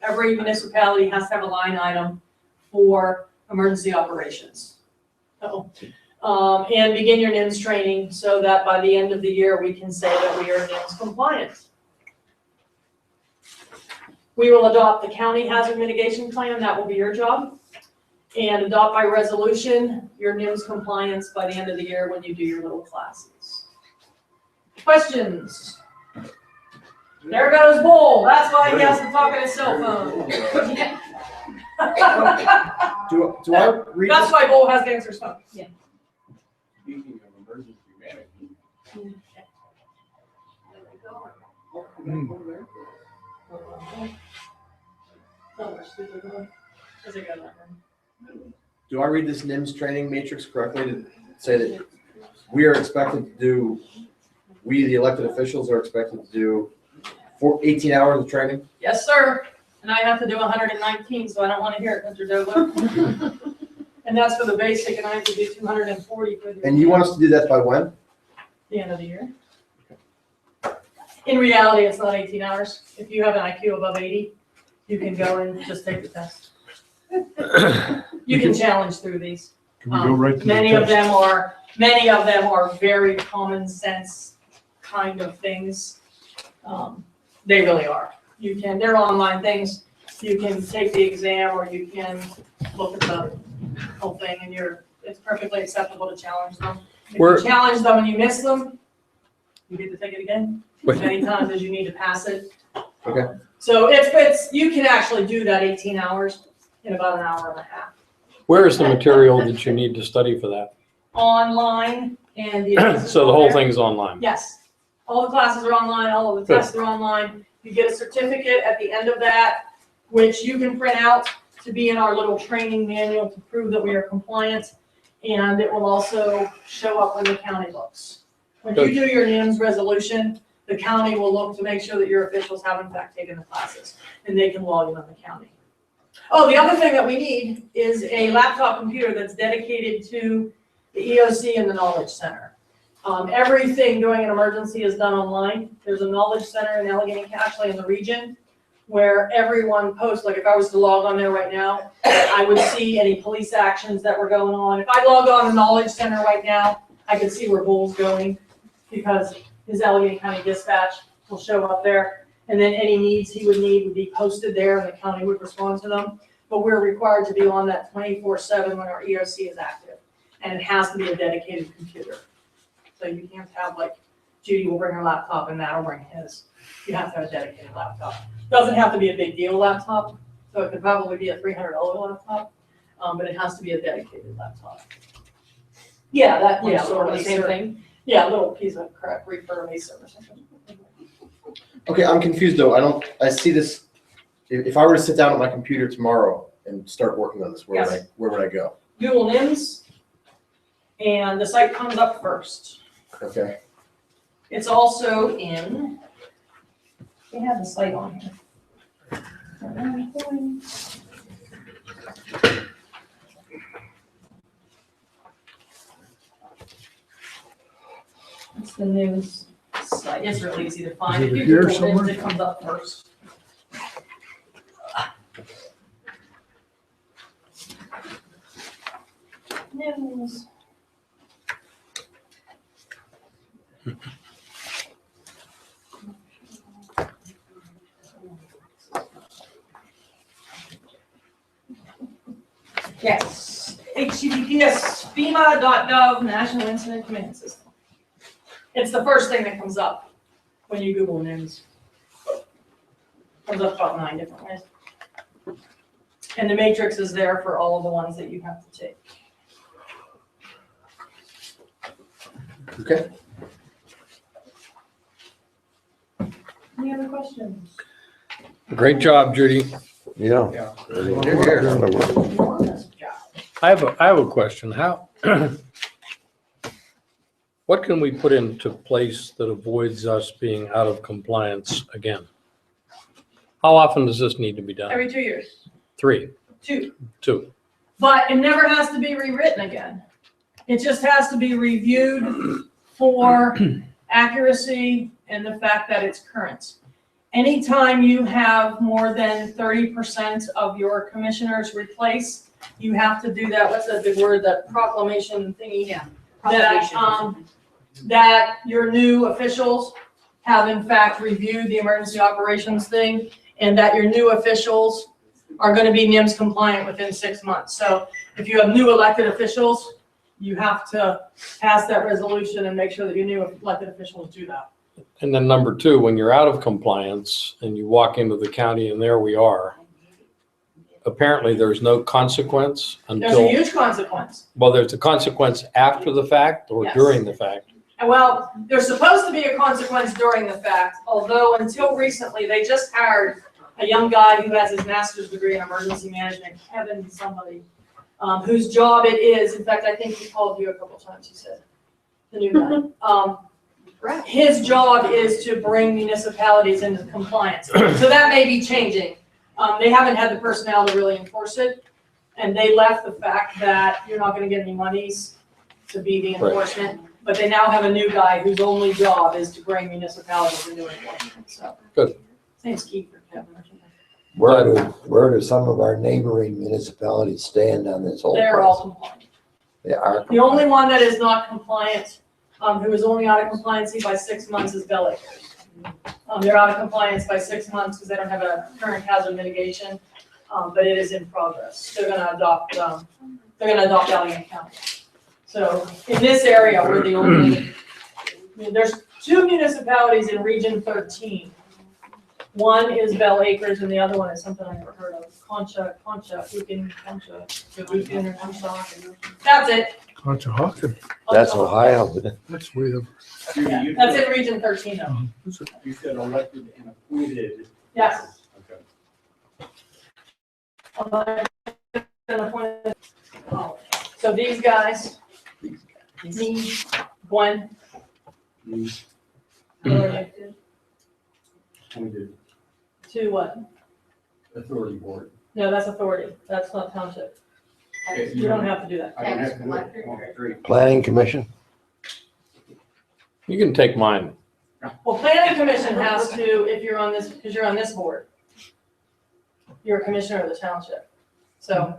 Every municipality has to have a line item for emergency operations. And begin your NIMS training so that by the end of the year, we can say that we are NIMS compliant. We will adopt the county hazard mitigation plan. That will be your job. And adopt by resolution your NIMS compliance by the end of the year when you do your little classes. Questions? There goes Bull. That's why he has to talk on his cell phone. Do I read That's this? why Bull has to answer his phone. Speaking of emergency management, Do I read this NIMS training matrix correctly to say that we are expected to do, we, the elected officials, are expected to do 18 hours of training? Yes, sir. And I have to do 119, so I don't want to hear it, Mr. Dobler. And that's for the basic, and I have to do 240 for the. And you want us to do that by when? The end of the year. In reality, it's not 18 hours. If you have an IQ above 80, you can go and just take the test. You can challenge through these. Can we go right to the Many of test? them are very common sense kind of things. They really are. They're online things. You can take the exam or you can look at the whole thing and it's perfectly acceptable to challenge them. If you challenge them and you miss them, you get to take it again as many times as you need to pass it. Okay. So you can actually do that 18 hours in about an hour and a half. Where is the material that you need to study for that? Online and the. So the whole thing's online? Yes. All the classes are online, all of the tests are online. You get a certificate at the end of that, which you can print out to be in our little training manual to prove that we are compliant. And it will also show up when the county looks. When you do your NIMS resolution, the county will look to make sure that your officials have in fact taken the classes and they can log in on the county. Oh, the other thing that we need is a laptop computer that's dedicated to the EOC and the Knowledge Center. Everything during an emergency is done online. There's a Knowledge Center in Allegheny, actually in the region, where everyone posts, like if I was to log on there right now, I would see any police actions that were going on. If I log on the Knowledge Center right now, I could see where Bull's going because his Allegheny County Dispatch will show up there. And then any needs he would need would be posted there and the county would respond to them. but we're required to be on that 24/7 when our EOC is active. And it has to be a dedicated computer. So you can't have like, Judy will bring her laptop and Matt will bring his. You have to have a dedicated laptop. Doesn't have to be a big deal laptop, so it could probably be a $300 laptop, but it has to be a dedicated laptop. Yeah, yeah, Sort of the same Acer. thing. Yeah, a little piece of crap, refurb Acer or something. Okay, I'm confused though. I see this, if I were to sit down at my computer tomorrow and start working on this, where would I go? Google NIMS, and the site comes up first. Okay. It's also in, we have the site on here. It's the news site. It's really easy to find. Is it If you here Google NIMS, somewhere? it comes up first. News. Yes, HTTPS FEMA.gov National Incident Command System. It's the first thing that comes up when you Google NIMS. Comes up about 9 different ways. And the matrix is there for all of the ones that you have to take. Okay. Any other questions? Great job, Judy. Yeah. Yeah. I have a question. How, what can we put into place that avoids us being out of compliance again? How often does this need to be done? Every 2 years. 3, 2. 2. But it never has to be rewritten again. It just has to be reviewed for accuracy and the fact that it's current. Anytime you have more than 30% of your commissioners replaced, you have to do that, what's that big word, that proclamation thingy? Yeah. That, that your new officials have in fact reviewed the emergency operations thing, and that your new officials are gonna be NIMS compliant within 6 months. So if you have new elected officials, you have to pass that resolution and make sure that your new elected officials do that. And then number 2, when you're out of compliance and you walk into the county and there we are, apparently there's no consequence There's a until, huge consequence. well, there's a consequence after the fact or Yes. during the fact. And well, there's supposed to be a consequence during the fact, although until recently, they just hired a young guy who has his master's degree in emergency management, Kevin somebody, whose job it is, in fact, I think he called you a couple times, he said, the new guy. His job is to bring municipalities into compliance. So that may be changing. They haven't had the personnel to really enforce it. And they left the fact that you're not gonna get any monies to be the enforcement. But they now have a new guy whose only job is to bring municipalities into enforcement, so. Good. His name's Keith or Kevin or something. Where do some of our neighboring municipalities stand on this whole They're all process? compliant. They are. The only one that is not compliant, who is only out of compliancy by 6 months is Bel Acres. They're out of compliance by 6 months because they don't have a current hazard mitigation, but it is in progress. They're gonna adopt Allegheny County. So in this area, we're the only, I mean, there's 2 municipalities in Region 13. One is Bel Acres and the other one is something I never heard of, Concha, Hukin. That's it. Conshohocken, That's Ohio, but that's way up. Yeah, that's in Region 13 though. Is it? You said elected and appointed. Yes. Okay. So these guys, me, Gwen. We did To what? authority board. No, that's authority. That's not township. Okay, You don't have to do that. I don't have to do it. Okay, great. planning commission? You can take mine. Well, planning commission has to, if you're on this, because you're on this board. You're a commissioner of the township. So,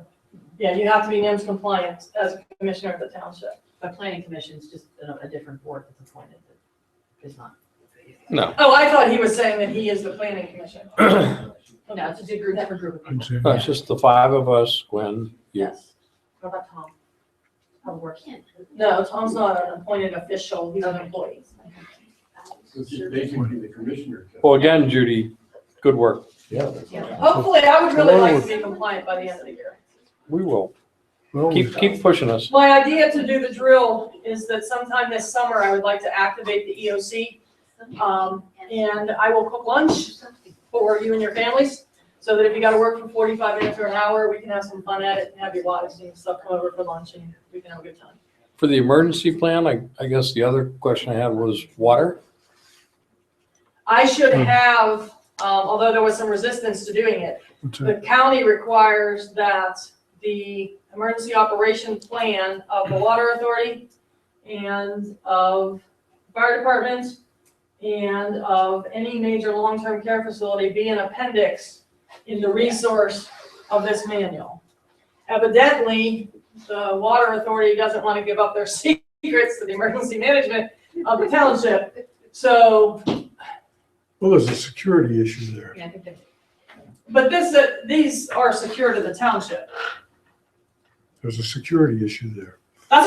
yeah, you have to be NIMS compliant as a commissioner of the township. But planning commission's just a different board that's appointed that is not. No. Oh, I thought he was saying that he is the planning commission. No, it's a different group of people. I'd say- It's just the five of us, Gwen, you. Yes. What about Tom? Public Works. No, Tom's not an appointed official, he's an employee. Basically, the commissioner. Well, again, Judy, good work. Yeah. Hopefully, I would really like to be compliant by the end of the year. We will. Well, Keep pushing us. My idea to do the drill is that sometime this summer, I would like to activate the EOC. And I will cook lunch for you and your families, so that if you gotta work for 45 minutes or an hour, we can have some fun at it and have your wives and stuff come over for lunch and we can have a good time. For the emergency plan, I guess the other question I had was water. I should have, although there was some resistance to doing it, what's the that? county requires that the emergency operation plan of the water authority and of fire department and of any major long-term care facility be an appendix in the resource of this manual. Evidently, the water authority doesn't want to give up their secrets to the emergency management of the township. So, Well, there's a security issue there. Yeah, I think that- but these are secure to the township. There's a security issue there. That's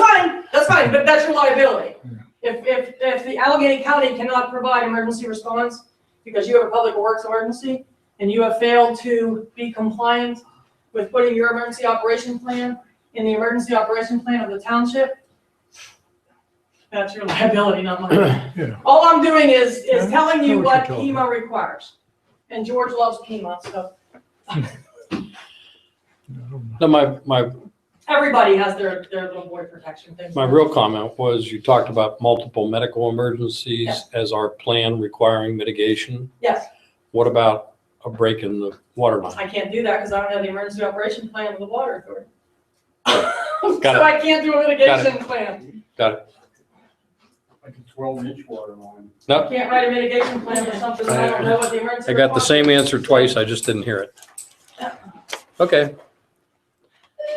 fine, but that's your liability. If the Allegheny County cannot provide emergency response because you have a public works emergency and you have failed to be compliant with putting your emergency operation plan in the emergency operation plan of the township, that's your liability, not mine. Yeah. All I'm doing is telling I you know what what you're talking PEMA requires. And George loves PEMA, so I don't know. No, my everybody has their little boy protection things. My real comment was you talked about multiple medical emergencies Yes. as our plan requiring mitigation. Yes. What about a break in the water line? I can't do that because I don't have the emergency operation plan of the water authority. Got So it. I can't do a mitigation plan. Got it. Like a 12-inch water line. No, Can't write a mitigation plan for something that I don't know what the emergency. I got the response same is. answer twice. I just didn't hear it. Okay,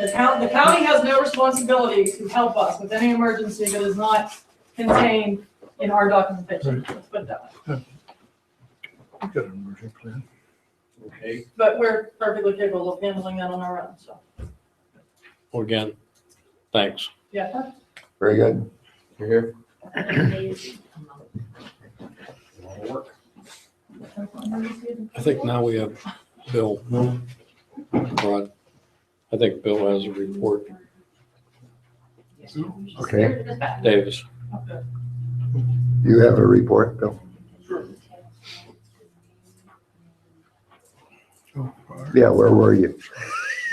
The county has no responsibility to help us with any emergency that is not contained in our documentation. Let's put it that way. We've got an emergency plan. Okay. But we're perfectly capable of handling that on our own, so, well, again, thanks. yeah. Very good. You're here. I think now we have Bill. Rod. I think Bill has a report. Okay. Davis. You have a report, Bill? So far. Yeah, where were you?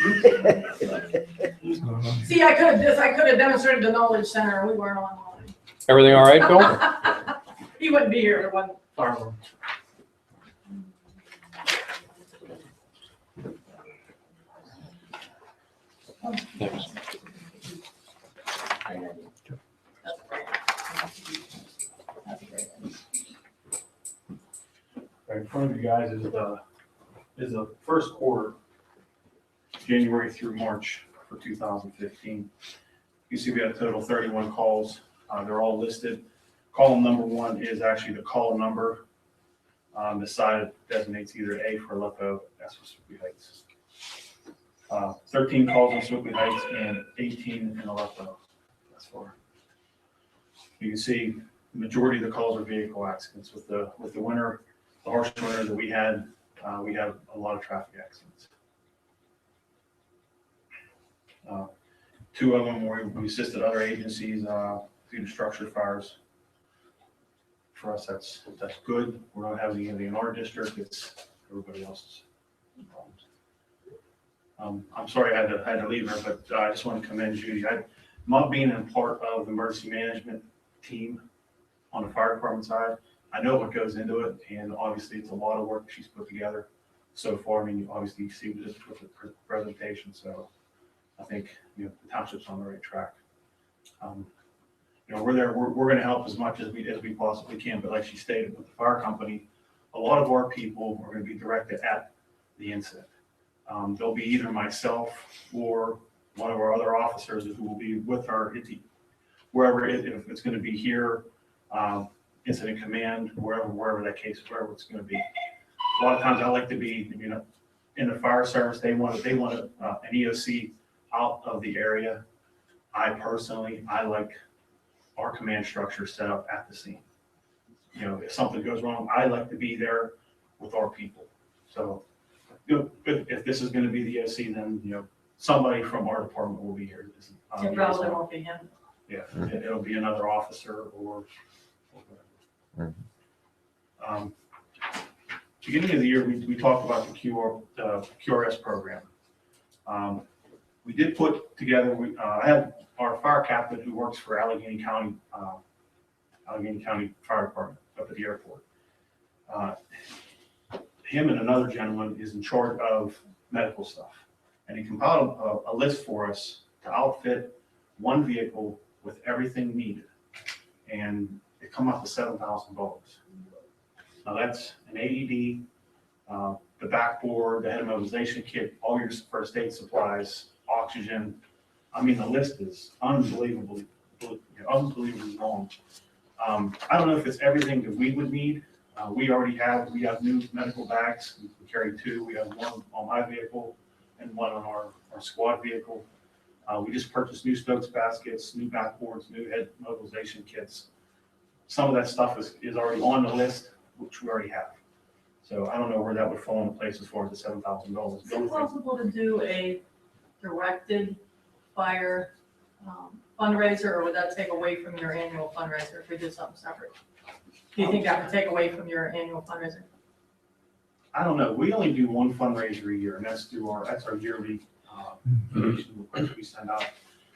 It's not on. See, I could have demonstrated the knowledge center, we weren't online. Everything all right, Bill? He wouldn't be here if it wasn't. Thanks. Right in front of you guys is the first quarter, January through March for 2015. You see we had a total of 31 calls. They're all listed. Column number 1 is actually the call number. The side designates either A for Aleppo, S for Swickley Heights. 13 calls in Swickley Heights and 18 in Aleppo. That's far. You can see the majority of the calls are vehicle accidents. With the winter, the harsh winter that we had a lot of traffic accidents. 2 of them where we assisted other agencies due to structure fires. For us, that's good. We're not having anything in our district. It's everybody else's problems. I'm sorry I had to leave her, but I just want to commend Judy. Not being a part of the emergency management team on the fire department side, I know what goes into it, and obviously it's a lot of work she's put together so far. I mean, obviously you see this with the presentation, so I think the township's on the right track. We're there. We're going to help as much as we possibly can. But like she stated, with the fire company, a lot of our people are going to be directed at the incident. They'll be either myself or one of our other officers who will be with our wherever if it's going to be here, incident command, wherever that case, wherever it's going to be. A lot of times I like to be in the fire service, they wanted an EOC out of the area. I personally, I like our command structure set up at the scene. You know, if something goes wrong, I like to be there with our people. So, you know, if this is gonna be the EOC, then, you know, somebody from our department will be here. It probably won't be him. Yeah, it'll be another officer or whatever. Beginning of the year, we talked about the QRS program. We did put together, I had our fire captain who works for Allegheny County Fire Department up at the airport. Him and another gentleman is in charge of medical stuff. And he compiled a list for us to outfit one vehicle with everything needed. And it come up to $7,000. Now that's an AED, the backboard, the head mobilization kit, all your first aid supplies, oxygen. I mean, the list is unbelievably long. I don't know if it's everything that we would need. We have new medical bags. We carry two. We have one on my vehicle and one on our squad vehicle. We just purchased new Stokes baskets, new backboards, new head mobilization kits. Some of that stuff is already on the list, which we already have. So I don't know where that would fall into place as far as the $7,000. Is it possible to do a directed fire fundraiser, or would that take away from your annual fundraiser if we did something separate? Do you think that would take away from your annual fundraiser? I don't know. We only do one fundraiser a year, and that's our yearly donation request we send out.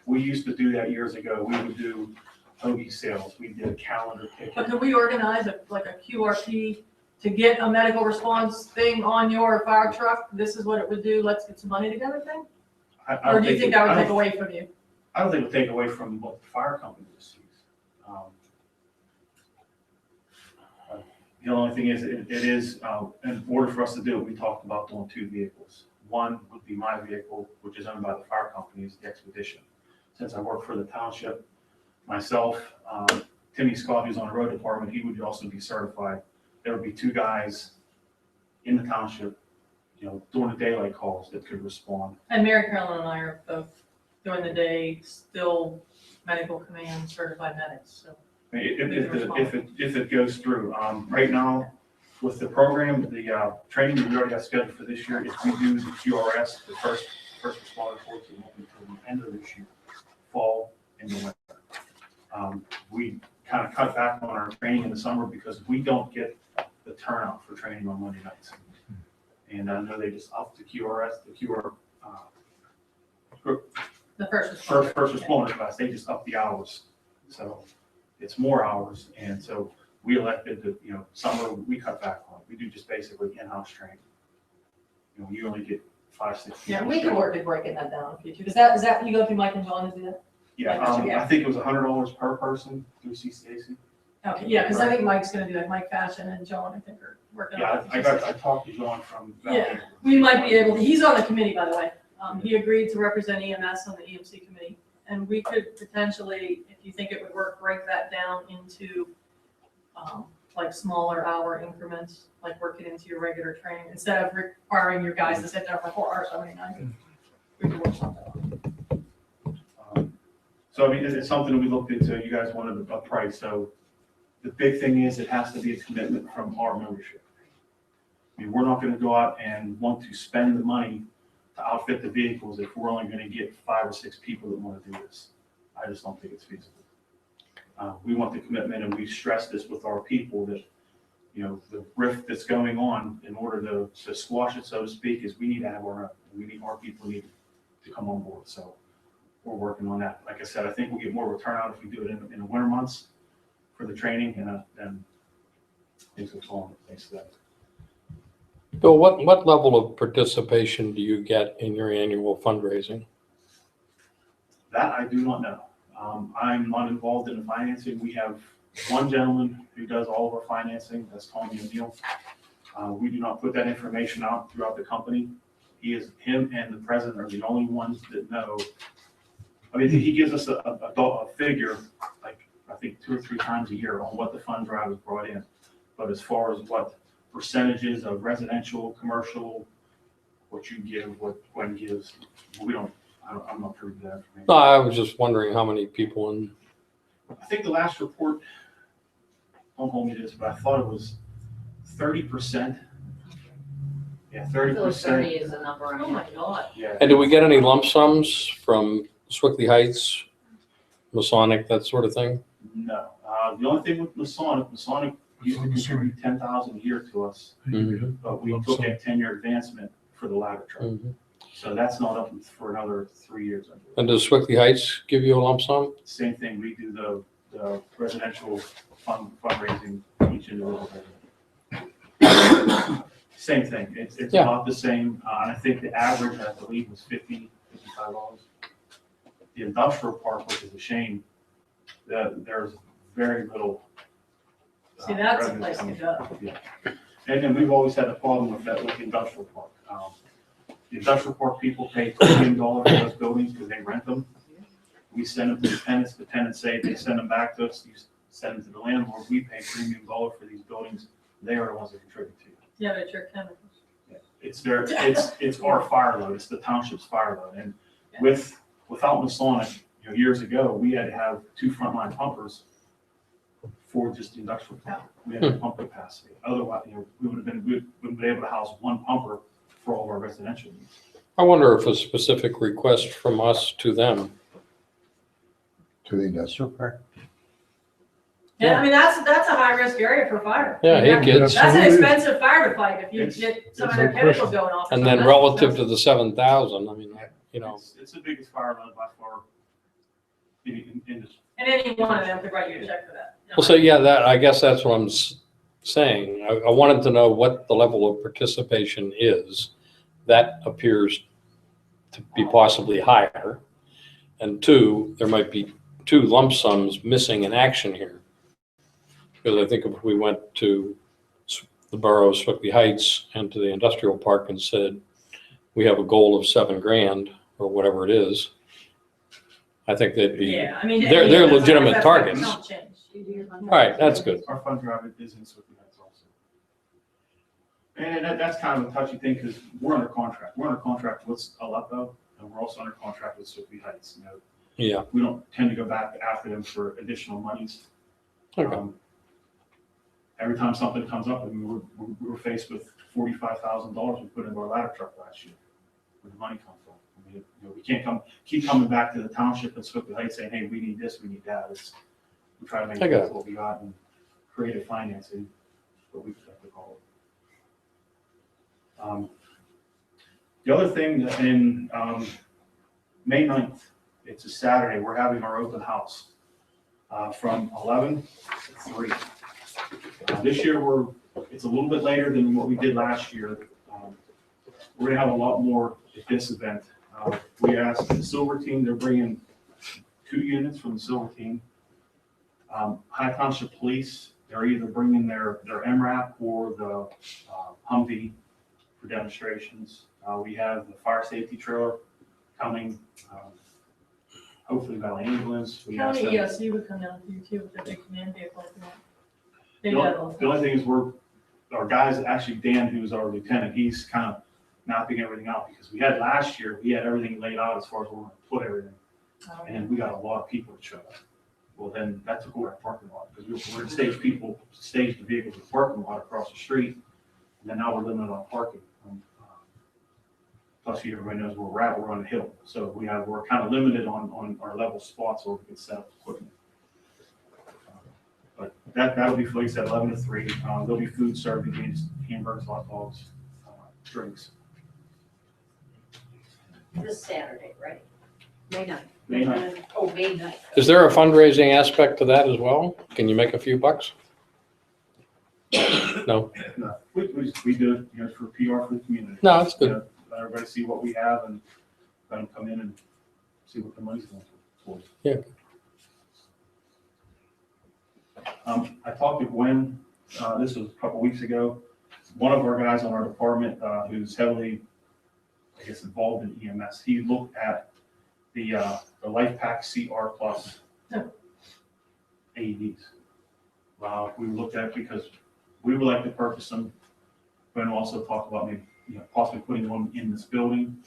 We used to do that years ago. We would do hoagie sales. We did a calendar ticket. But could we organize a QRP to get a medical response thing on your fire truck? This is what it would do. Let's get some money together thing? Or do you think that would take away from you? I don't think it would take away from what the fire company receives. The only thing is, it is, in order for us to do it, we talked about doing two vehicles. One would be my vehicle, which is owned by the fire company, is the Expedition. Since I work for the township, myself, Timmy Scott, who's on the road department, he would also be certified. There would be two guys in the township, you know, doing the daylight calls that could respond. And Mary Carolyn and I are both during the day, still medical command certified medics, so. If it goes through, right now, with the program, the training that we already got scheduled for this year, if we do the QRS, the first responder course, it won't be until the end of this year, fall and the winter. We kind of cut back on our training in the summer because we don't get the turnout for training on Monday nights. And I know they just upped the QRS, The first responder class, they just upped the hours. So it's more hours. And so we elected to, you know, summer, we cut back on. We do just basically in-house training. You know, you only get 5-6 people. Yeah, we could work at breaking that down in the future. Is that, you go through Mike and John to do that? Yeah, I think it was $100 per person through CCAC. Okay, yeah, because I think Mike's gonna do that. Mike Fashion and John, I think, are working on it. Yeah, I talked to John from. Yeah, we might be able to, he's on the committee, by the way. He agreed to represent EMS on the EMC committee. And we could potentially, if you think it would work, break that down into like smaller hour increments, like working into your regular training, instead of requiring your guys to sit there for 4 hours every night. We could work something out. So I mean, it's something we looked into. You guys wanted a price. So the big thing is it has to be a commitment from our membership. I mean, we're not going to go out and want to spend the money to outfit the vehicles if we're only going to get 5 or 6 people that want to do this. I just don't think it's feasible. We want the commitment, and we stress this with our people that, you know, the rift that's going on, in order to squash it, so to speak, is we need to have our people need to come on board. So we're working on that. Like I said, I think we'll get more turnout if we do it in the winter months for the training, and then things will fall into place to that. Bill, what level of participation do you get in your annual fundraising? That I do not know. I'm not involved in the financing. We have one gentleman who does all of our financing. That's Tony O'Neill. We do not put that information out throughout the company. Him and the president are the only ones that know. I mean, he gives us a figure, like I think 2 or 3 times a year, on what the fund drive has brought in. But as far as what percentages of residential, commercial, what you give, what Gwen gives. We don't, I'm not privy to that information. No, I was just wondering how many people in, I think the last report, don't hold me to this, but I thought it was 30%. Yeah, I feel like 30%. 30 is the number. Oh my God. Yeah. and do we get any lump sums from Swickley Heights, Masonic, that sort of thing? No. The only thing with Masonic used to contribute 10,000 a year to us, Mhm. but we Lump took sum. a 10-year advancement for the ladder truck. Mhm. So that's not up for another 3 years. I believe. And does Swickley Heights give you a lump sum? Same thing, we do the residential fundraising each individual resident. Same thing, it's Yeah. about the same, and I think the average, I believe, was $55. The industrial park, which is a shame, that there's very little. See, that's a revenue place to coming. go. Yeah. And then we've always had a problem with that with the industrial park. The industrial park people pay $premium for those buildings because they rent them. We send them to the tenants say they send them back to us, you send them to the landlord, we pay $premium for these buildings, they are the ones that contribute to you. Yeah, but your chemicals. It's our fire load, it's the township's fire load, and without Masonic, years ago, we had to have 2 frontline pumpers for just the industrial plant. We had pump capacity, otherwise, we wouldn't been able to house 1 pumper for all of our residential needs. I wonder if a specific request from us to them. To the industrial park. Yeah, I mean, that's a high risk area for fire. Yeah, hey kids. That's an Absolutely. expensive fire to fight if you It's- get some of it's their no chemicals question. going off. or And then something. relative to the 7,000, I mean, It's the biggest fire load by far in industry. And any one of them could write you a check for that. well, so yeah, I guess that's what I'm saying. I wanted to know what the level of participation is. That appears to be possibly higher. And 2, there might be 2 lump sums missing in action here. Because I think if we went to the borough of Swickley Heights and to the industrial park and said, we have a goal of $7,000 or whatever it is, I think they'd be, Yeah, I mean. They're that's- legitimate that's- targets. Don't change. all right, that's good. Our fund drive is in Swickley Heights also. And that's kind of a touchy thing because we're under contract. We're under contract with Aleppo and we're also under contract with Swickley Heights. Yeah, We don't tend to go back after them for additional monies. okay. Every time something comes up, I mean, we were faced with $45,000 we put into our ladder truck last year. Where the money comes from. I mean, we can't keep coming back to the township and Swickley Heights saying, hey, we need this, we need that. We try to make I got it what we got and creative financing, what we like to call it. The other thing that in May 9th, it's a Saturday, we're having our open house from 11 to 3. This year, it's a little bit later than what we did last year. We're gonna have a lot more at this event. We asked the Silver Team, they're bringing 2 units from the Silver Team. High Township Police, they're either bringing their MRAP or the Humvee for demonstrations. We have the fire safety trailer coming, hopefully Valley Ambulance. We asked County them- EOC would come down to you too with their big command vehicle. The They got all only the only thing is our guys, actually Dan, who's our lieutenant, he's kind of mapping everything out because we had last year, we had everything laid out as far as where we're gonna put everything. And we got a lot of people to show up. Well, then that took away our parking lot because we're gonna stage the vehicles in the parking lot across the street. And then now we're limited on parking. Plus, everybody knows where we're at, we're on a hill. So we're kind of limited on our level spots where we can set up equipment. But that'll be, like I said, 11 to 3. There'll be food served, against hamburgers, hot dogs, drinks. This Saturday, right? May 9th. May 9th. Oh, May 9th. Is there a fundraising aspect to that as well? Can you make a few bucks? No, No, we do it, for PR for the community. no, it's good. Let everybody see what we have and let them come in and see what the money's going towards. Yeah. I talked to Gwen, this was a couple weeks ago. One of our guys on our department, who's heavily, I guess, involved in EMS, he looked at the Life Pack CR Plus AEDs. We looked at it because we would like to purchase them. Gwen also talked about maybe possibly putting one in this building.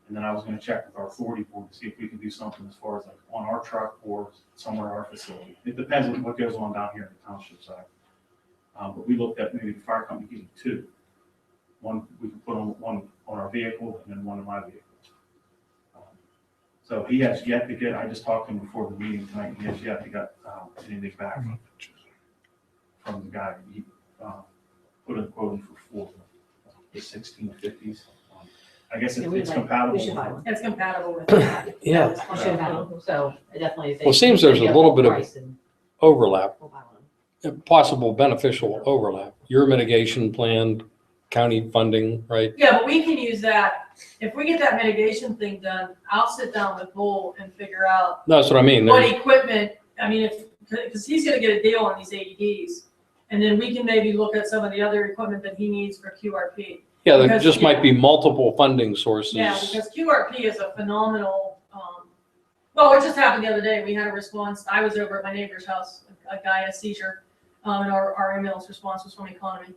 And then I was gonna check with our authority board to see if we can do something as far as like on our truck or somewhere in our facility. It depends on what goes on down here in the township side. But we looked at maybe the fire company getting two. One, we can put one on our vehicle and then one in my vehicle. So he has yet to get, I just talked to him before the meeting tonight, he has yet to get anything back from the guy. He put a quote in for four, the 1650s. I guess Yeah, we'd it's like- compatible. we should buy one. It's compatible with that. Yeah, We should have one, so I definitely think. Well, it seems there's a maybe little bit of- price and overlap, we'll buy one. possible beneficial overlap. Your mitigation plan, county funding, right? Yeah, but we can use that, if we get that mitigation thing done, I'll sit down with Bull and figure out That's what I mean. what There's- equipment, I mean, because he's gonna get a deal on these AEDs. And then we can maybe look at some of the other equipment that he needs for QRP. Yeah, there because- just might be multiple funding sources. Yeah, because QRP is a phenomenal, well, it just happened the other day. We had a response. I was over at my neighbor's house, a guy had a seizure, and our ambulance response was from Economy.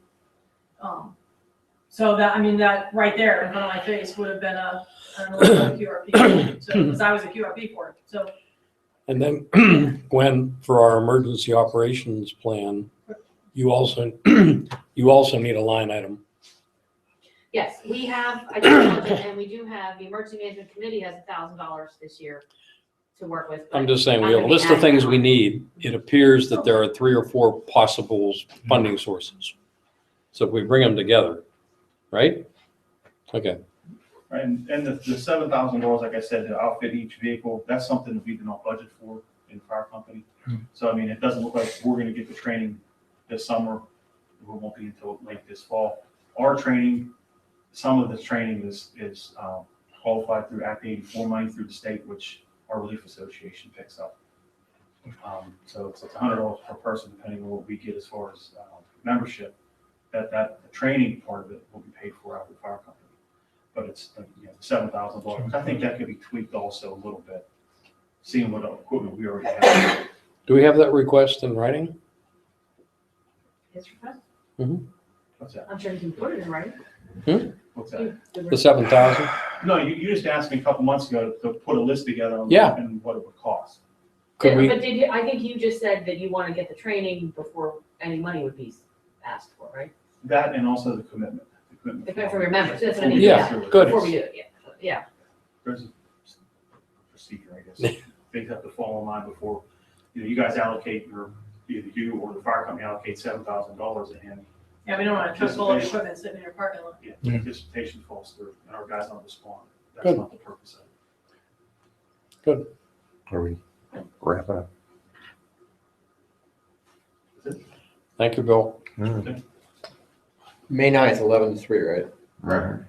So that, I mean, that right there in front of my face would have been a QRP. So, because I was a QRP for it. So, And then Gwen, for our emergency operations plan, you also need a line item. Yes, we have, I just looked, and we do have, the emergency management committee has $1,000 this year to work with. but I'm just saying, we I'm have a gonna be list of adding things that we on. need. It appears that there are 3 or 4 possible funding sources. So if we bring them together, right? Okay, Right, and the $7,000, like I said, to outfit each vehicle, that's something that we did not budget for in the fire company. So, I mean, it doesn't look like we're gonna get the training this summer. It won't be until late this fall. Our training, some of the training is qualified through Act 84 money through the state, which our Relief Association picks up. So it's $100 per person, depending on what we get as far as membership. That the training part of it will be paid for out of the fire company. But it's $7,000. I think that could be tweaked also a little bit, seeing what equipment we already have. do we have that request in writing? His request? What's that? I'm sure you can put it in writing. What's that? The 7,000? No, you just asked me a couple months ago to put a list together on Yeah. and what it would cost. Could we, But did you, I think you just said that you want to get the training before any money would be asked for, right? That and also the commitment. If I remember, so that's what I Before we need. go Yeah, through it. good. Before we do it, yeah. There's a procedure, I guess. Things have to fall in line before, you guys allocate either you or the fire company allocate $7,000 a hand. yeah, we don't want to truck full of equipment sitting in your parking lot. Yeah, Yeah. anticipation falls through and our guys don't respond. That's Good. not the purpose of it. Are we wrapping up? thank you, Bill. May 9th, 11 to 3, right? Right.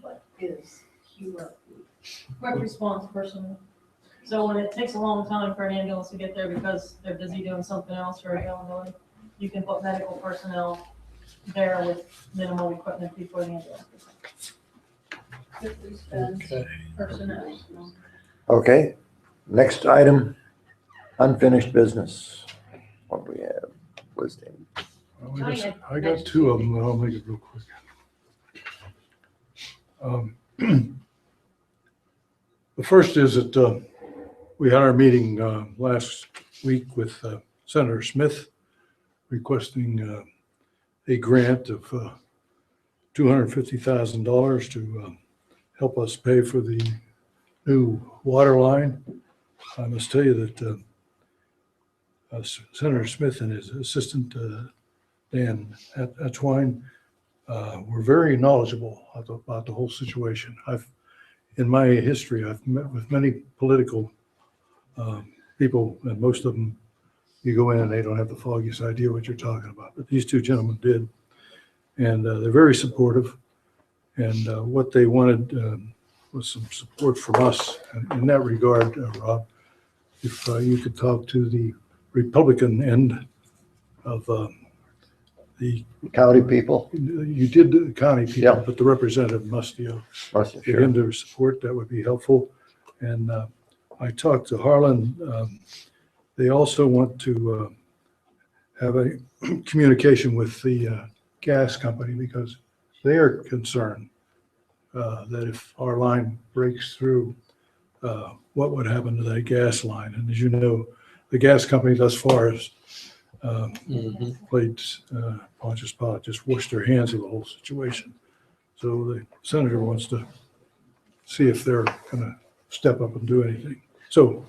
What is QRP? Quick response personnel. So when it takes a long time for an ambulance to get there because they're busy doing something else or availability, you can put medical personnel there with minimal equipment before the ambulance. Quick response Okay. personnel. Okay, next item, unfinished business. What do we have listing? Well, I got 2 of them, and I'll make it real quick. The first is that we had our meeting last week with Senator Smith requesting a grant of $250,000 to help us pay for the new water line. I must tell you that Senator Smith and his assistant, Dan Atwine, were very knowledgeable about the whole situation. In my history, I've met with many political people, and most of them, you go in and they don't have the foggiest idea what you're talking about. But these 2 gentlemen did, and they're very supportive. And what they wanted was some support from us in that regard, Rob. If you could talk to the Republican end of the County people? you did the county people, Yeah. but the representative must, Must have, get sure. him to support, that would be helpful. And I talked to Harlan. They also want to have a communication with the gas company because they are concerned that if our line breaks through, what would happen to that gas line? And as you know, the gas company thus far has played Pontius Pilate, just washed their hands of the whole situation. So the senator wants to see if they're going to step up and do anything. So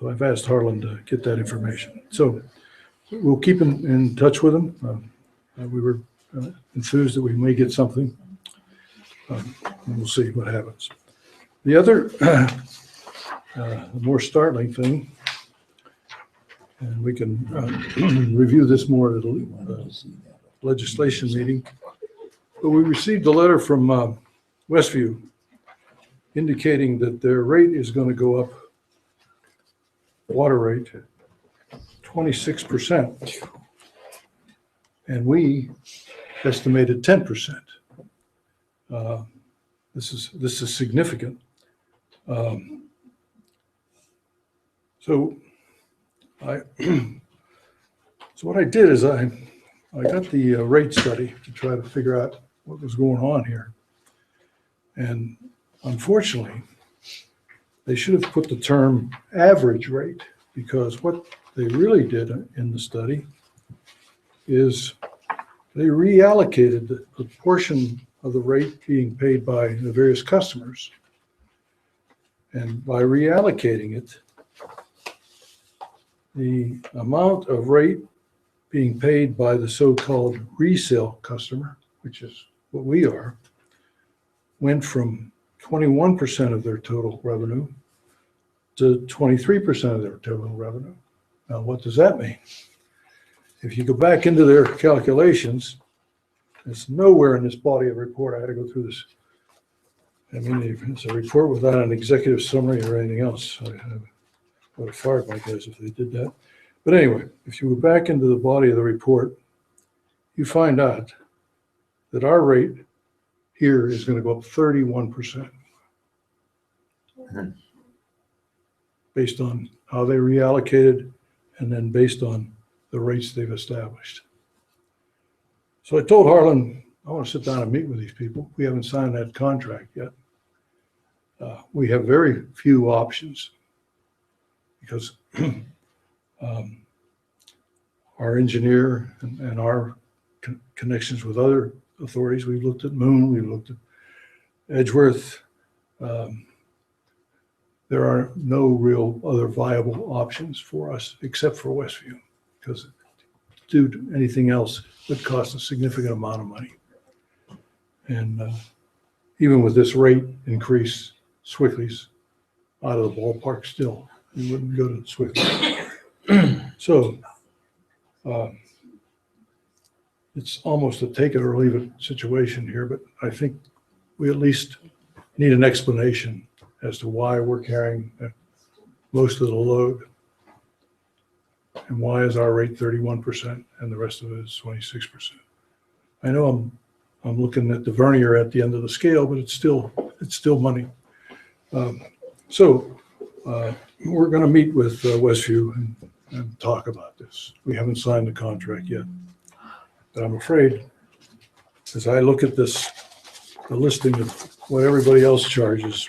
I've asked Harlan to get that information. So we'll keep in touch with them. We were enthused that we may get something. And we'll see what happens. The other, the more startling thing, and we can review this more at a legislation meeting, but we received a letter from Westview indicating that their rate is going to go up, water rate, 26%. And we estimated 10%. This is significant. So what I did is I got the rate study to try to figure out what was going on here. And unfortunately, they should have put the term average rate, because what they really did in the study is they reallocated the proportion of the rate being paid by the various customers. And by reallocating it, the amount of rate being paid by the so-called resale customer, which is what we are, went from 21% of their total revenue to 23% of their total revenue. Now, what does that mean? If you go back into their calculations, it's nowhere in this body of report. I had to go through this. I mean, it's a report without an executive summary or anything else. I would have fired my guys if they did that. But anyway, if you go back into the body of the report, you find out that our rate here is going to go up 31%. Based on how they reallocated and then based on the rates they've established. So I told Harlan, I want to sit down and meet with these people. We haven't signed that contract yet. We have very few options because our engineer and our connections with other authorities, we've looked at Moon, we've looked at Edgeworth. There are no real other viable options for us except for Westview, because to do anything else would cost a significant amount of money. And even with this rate increase, Swickley's out of the ballpark still. We wouldn't go to Swickley. So it's almost a take it or leave it situation here, but I think we at least need an explanation as to why we're carrying most of the load and why is our rate 31% and the rest of it is 26%. I know I'm looking at the vernier at the end of the scale, but it's still money. So we're going to meet with Westview and talk about this. We haven't signed the contract yet, but I'm afraid as I look at this, the listing of what everybody else charges,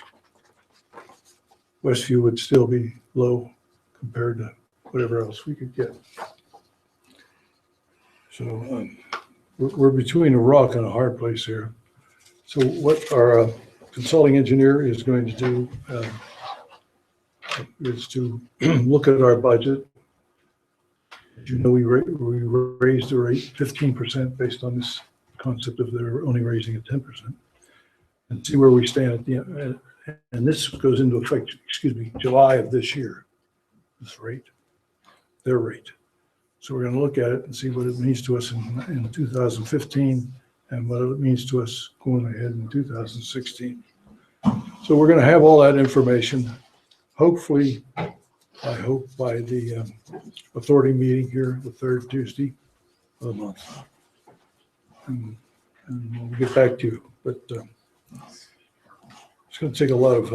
Westview would still be low compared to whatever else we could get. So we're between a rock and a hard place here. So what our consulting engineer is going to do is to look at our budget. As you know, we raised the rate 15% based on this concept of they're only raising it 10%, and see where we stand at the end. And this goes into effect, July of this year, this rate, their rate. So we're going to look at it and see what it means to us in 2015 and what it means to us going ahead in 2016. So we're going to have all that information, hopefully, I hope by the authority meeting here, the third Tuesday of the month. And we'll get back to you. But it's going to take a lot of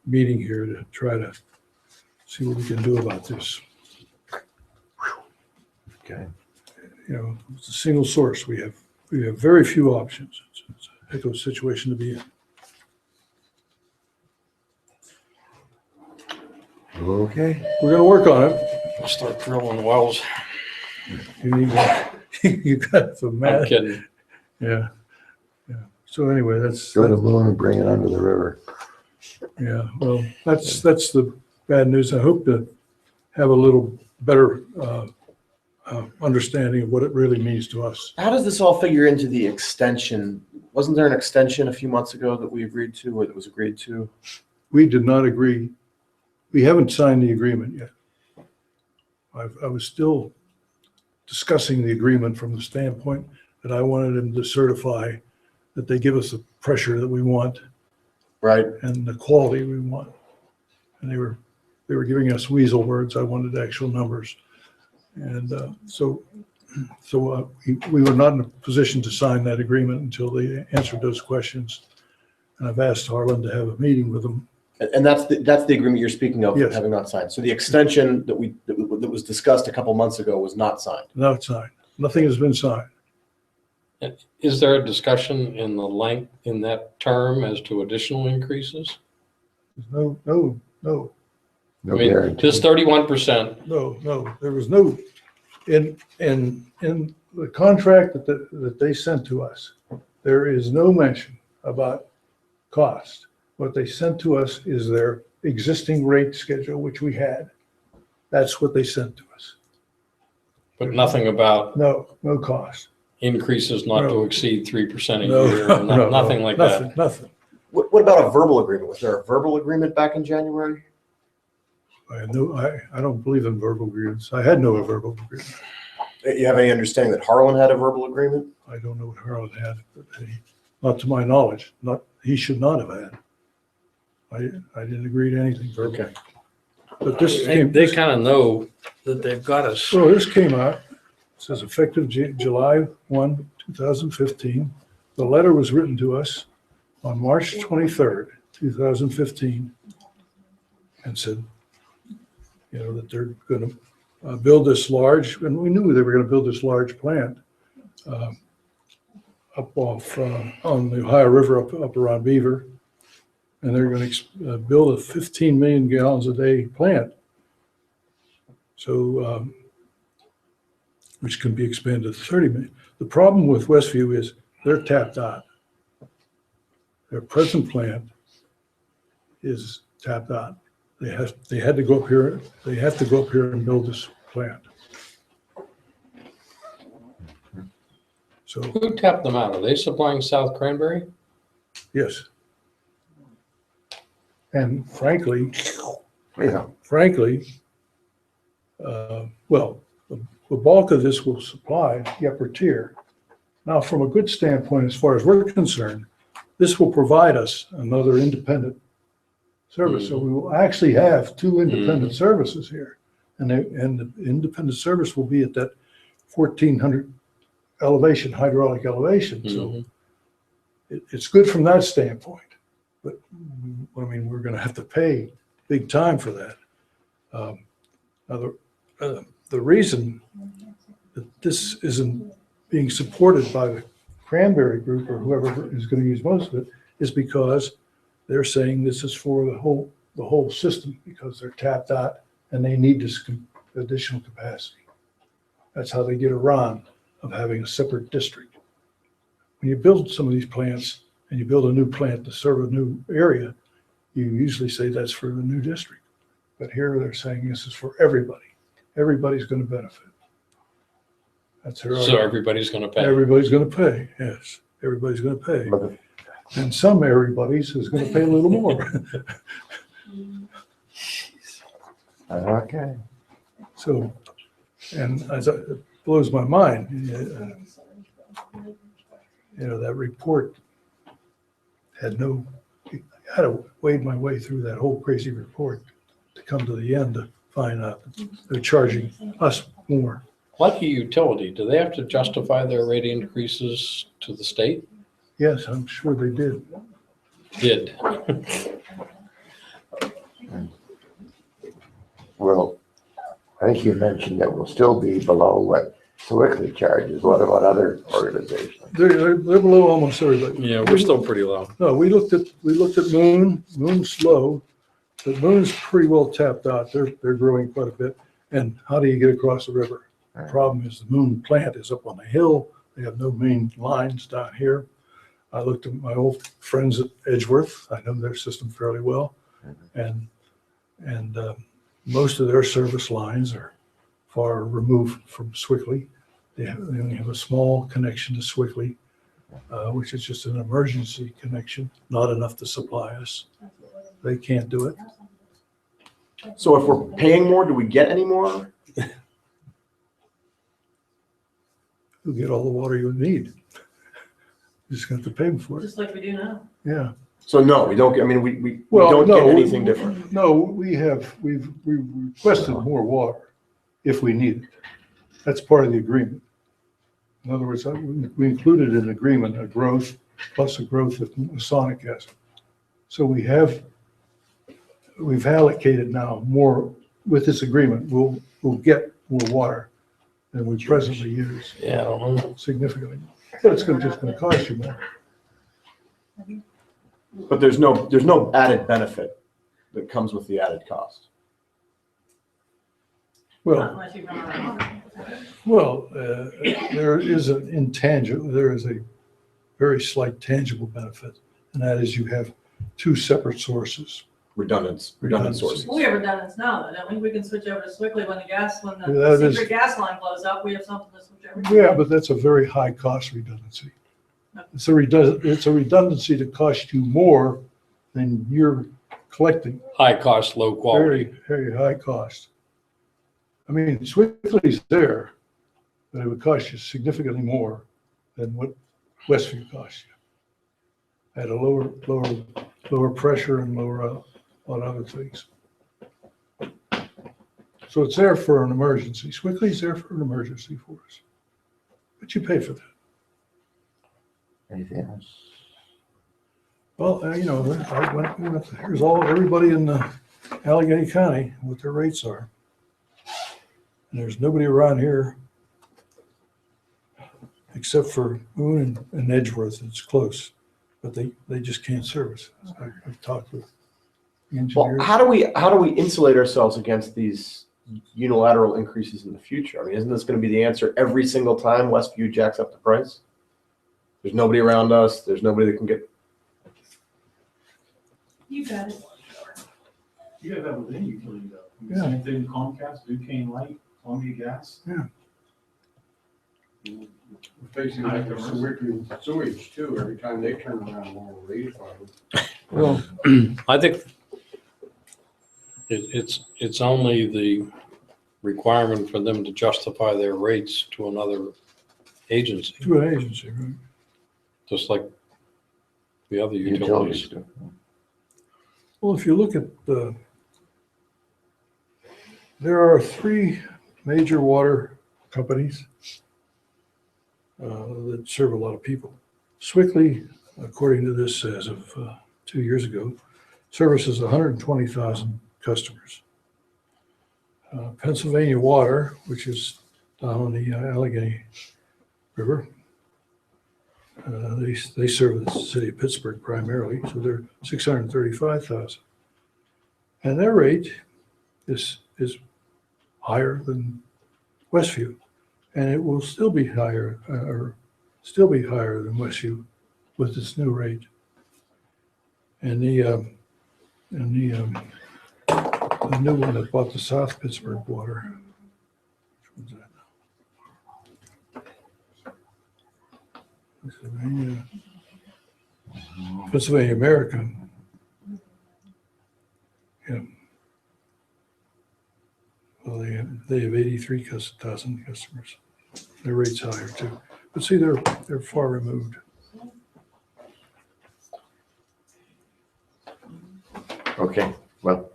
meeting here to try to see what we can do about this. Okay. it's a single source. We have very few options. It's a heck of a situation to be in. Okay. We're gonna work on it. We'll start drilling wells. You need, you got the I'm math. kidding. Yeah. So anyway, Go to the moon and bring it under the river. yeah, well, that's the bad news. I hope to have a little better understanding of what it really means to us. How does this all figure into the extension? Wasn't there an extension a few months ago that we agreed to, or that was agreed to? We did not agree. We haven't signed the agreement yet. I was still discussing the agreement from the standpoint that I wanted them to certify that they give us the pressure that we want Right. and the quality we want. And they were giving us weasel words. I wanted actual numbers. And so we were not in a position to sign that agreement until they answered those questions. And I've asked Harlan to have a meeting with them. And that's the agreement you're speaking of, Yes. having not signed. So the extension that was discussed a couple months ago was not signed. Not signed. Nothing has been signed. Is there a discussion in the length, in that term as to additional increases? There's No I mean, guarantee. this 31%, no. There was no, in the contract that they sent to us, there is no mention about cost. What they sent to us is their existing rate schedule, which we had. That's what they sent to us. but nothing about No cost. increases not to No. exceed 3% a No, year, no, nothing like that. Nothing. What about a verbal agreement? Was there a verbal agreement back in January? I don't believe in verbal agreements. I had no verbal agreement. You have any understanding that Harlan had a verbal agreement? I don't know what Harold had, but not to my knowledge, he should not have had. I didn't agree to anything verbally. Okay. But this They came, kind of know that they've got us. so this came out, it says effective July 1, 2015. The letter was written to us on March 23rd, 2015, and said, that they're going to build this large, and we knew they were going to build this large plant up off on the Ohio River up around Beaver. And they're going to build a 15 million gallons a day plant. So, which can be expanded to 30 million. The problem with Westview is they're tapped out. Their present plant is tapped out. They had to go up here. They have to go up here and build this plant. So, Who tapped them out? Are they supplying South Cranberry? yes. And frankly, Yeah. Well, the bulk of this will supply the upper tier. Now, from a good standpoint, as far as we're concerned, this will provide us another independent service. So we will actually have two independent services here. And the independent service will be at that 1,400 elevation, hydraulic elevation. So it's good from that standpoint. But I mean, we're going to have to pay big time for that. Now, the reason that this isn't being supported by the Cranberry Group or whoever is going to use most of it is because they're saying this is for the whole system because they're tapped out and they need this additional capacity. That's how they get around of having a separate district. When you build some of these plants and you build a new plant to serve a new area, you usually say that's for the new district. But here they're saying this is for everybody. Everybody's going to benefit. That's their So argument. everybody's going to pay. Everybody's going to pay, yes. Everybody's going to pay. And some everybody's is going to pay a little more. Okay. So, and it blows my mind. That report I had to wade my way through that whole crazy report to come to the end to find out that they're charging us more. Like a utility, do they have to justify their rate increases to the state? Yes, I'm sure they did. Did. Well, I think you mentioned that we'll still be below what Swickley charges. What about other organizations? They're below almost everybody. Yeah, we're still pretty low. No, we looked at Moon's low, but Moon's pretty well tapped out. They're growing quite a bit. And how do you get across the river? The problem is the Moon plant is up on the hill. They have no main lines down here. I looked at my old friends at Edgeworth. I know their system fairly well. And most of their service lines are far removed from Swickley. They only have a small connection to Swickley, which is just an emergency connection, not enough to supply us. They can't do it. So if we're paying more, do we get any more? You'll get all the water you need. You're just going to have to pay them for it. Just like we do now. Yeah. So no, we don't, I mean, we Well, don't no, get anything different. No, we've requested more water if we need it. That's part of the agreement. In other words, we included in the agreement a growth plus a growth that Masonic has. So we've allocated now more with this agreement. We'll get more water than we presently use. Yeah, I don't know. Significantly. But it's just going to cost you more. But there's no added benefit that comes with the added cost. Well, Not unless you run around. Well, there is a very slight tangible benefit, and that is you have two separate sources. Redundant Redundancy. sources. We have redundance now, though, don't we? We can switch over to Swickley when Yeah, the that is- secret gas line blows up, we have something to switch over to. Yeah, but that's a very high cost redundancy. It's a redundancy that costs you more than you're collecting. High cost, low quality. Very, very high cost. I mean, Swickley's there, but it would cost you significantly more than what Westview costs you. At a lower pressure and lower a lot of other things. So it's there for an emergency. Swickley's there for an emergency for us. But you pay for that. Anything else? Well, here's everybody in Allegheny County, what their rates are. And there's nobody around here except for Moon and Edgeworth. It's close, but they just can't service. I've talked with the Well, engineers. how do we insulate ourselves against these unilateral increases in the future? I mean, isn't this going to be the answer every single time Westview jacks up the price? There's nobody around us. There's nobody that can get. You got it. You got that with any utility though. I mean, Yeah. Same thing, Comcast, Duquesne Light, Columbia Gas. Yeah. We're facing like the sewage too, every time they turn around, we'll raise it. Well, I think it's only the requirement for them to justify their rates to another agency, to an agency, right? just like the other utilities. do. Well, if you look at there are three major water companies that serve a lot of people. Swickley, according to this, as of 2 years ago, services 120,000 customers. Pennsylvania Water, which is down on the Allegheny River, they serve the city of Pittsburgh primarily, so they're 635,000. And their rate is higher than Westview, and it will still be higher than Westview with this new rate. And the new one that bought the South Pittsburgh Water. Which one's that now? Pennsylvania American. Yeah. Well, they have 83,000 customers. Their rate's higher too. But see, they're far removed. Okay, well,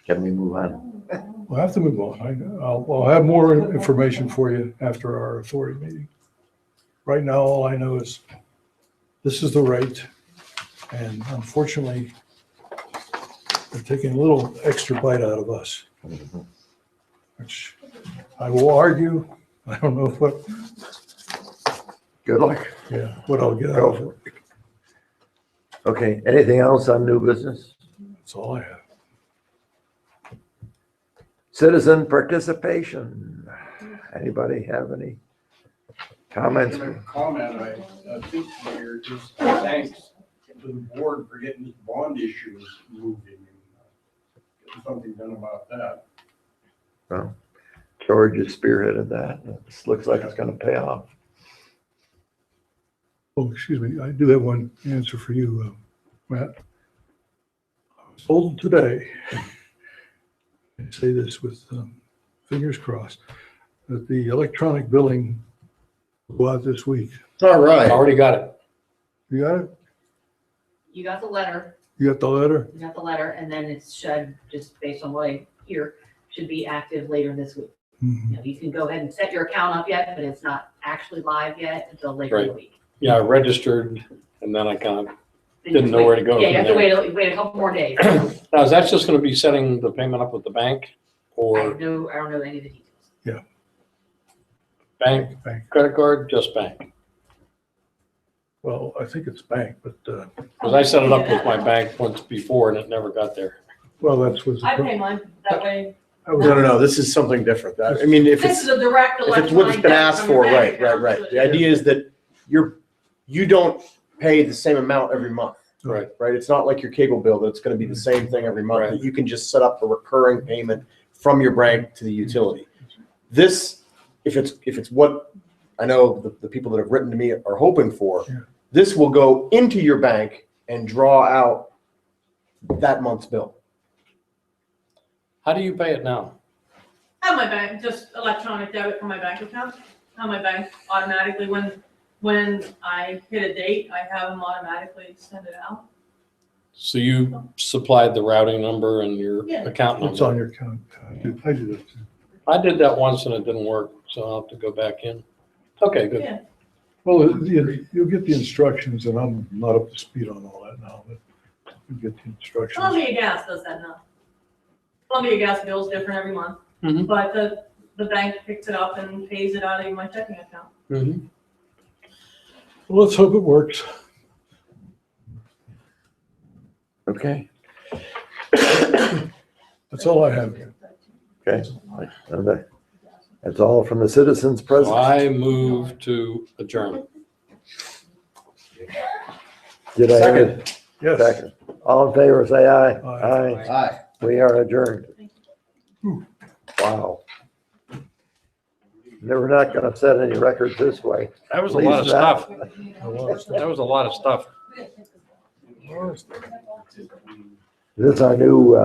can we move on? We'll have to move on. I'll have more information for you after our authority meeting. Right now, all I know is this is the rate. And unfortunately, they're taking a little extra bite out of us, which I will argue I don't know what, Good luck. yeah, what I'll get out of it. Okay, anything else on new business? That's all I have. Citizen participation. Anybody have any comments? Can I comment, I think Mayor, just thanks to the board for getting this bond issues moving and getting something done about that. Well, George has spearheaded that. This looks like it's gonna pay off. Oh, excuse me, I do have one answer for you, Matt. I was told today, I say this with fingers crossed, that the electronic billing will go out this week. All right. Already got it. You got it? You got the letter, You got the letter? and then it should, just based on what I hear, should be active later this week. Mhm. You know, you can go ahead and set your account up yet, but it's not actually live yet until later in the week. Yeah, I registered and then I kind of didn't know where to go Yeah, you have to from wait a couple more days. Now, is that just gonna be setting the payment up with the bank I or don't know any of the details. bank, Bank. credit card, just bank? Well, I think it's bank, but, Because I set it up with my bank once before and it never got there. well, that's was. I pay mine that way. No, this is something different. I mean, if This it's, is a direct if electronic. it's what it's been asked debit from for, your right, bank right, account, right. that's The what it idea is that you don't pay the same amount every month. Right. Right? It's not like your cable bill, that it's gonna be the same thing every month, that you can just set up a recurring payment from your bank to the utility. This, if it's what I know the people that have written to me are hoping for, Yeah. this will go into your bank and draw out that month's bill. How do you pay it now? On my bank, just electronic debit from my bank account. On my bank automatically, when I hit a date, I have them automatically send it out. So you supplied the routing number and your Yeah. account It's number? on your account. I did it too. I did that once and it didn't work, so I'll have to go back in. Okay, good. Yeah. Well, you'll get the instructions, and I'm not up to speed on all that now, but you'll get the instructions. Columbia Gas does that now. Columbia Gas bill's different every month, Mhm. but the bank picks it up and pays it out of my checking account. Mhm. Well, let's hope it works. Okay, That's all I have. okay. And that's all from the citizens So present. I move to adjourn. Did I have a Yes. second? All in favor, say aye. Aye. Aye. We are adjourned. Whew. Wow. We're not gonna set any records this way. That was a lot of At least not- stuff. That was a lot of stuff. This is our new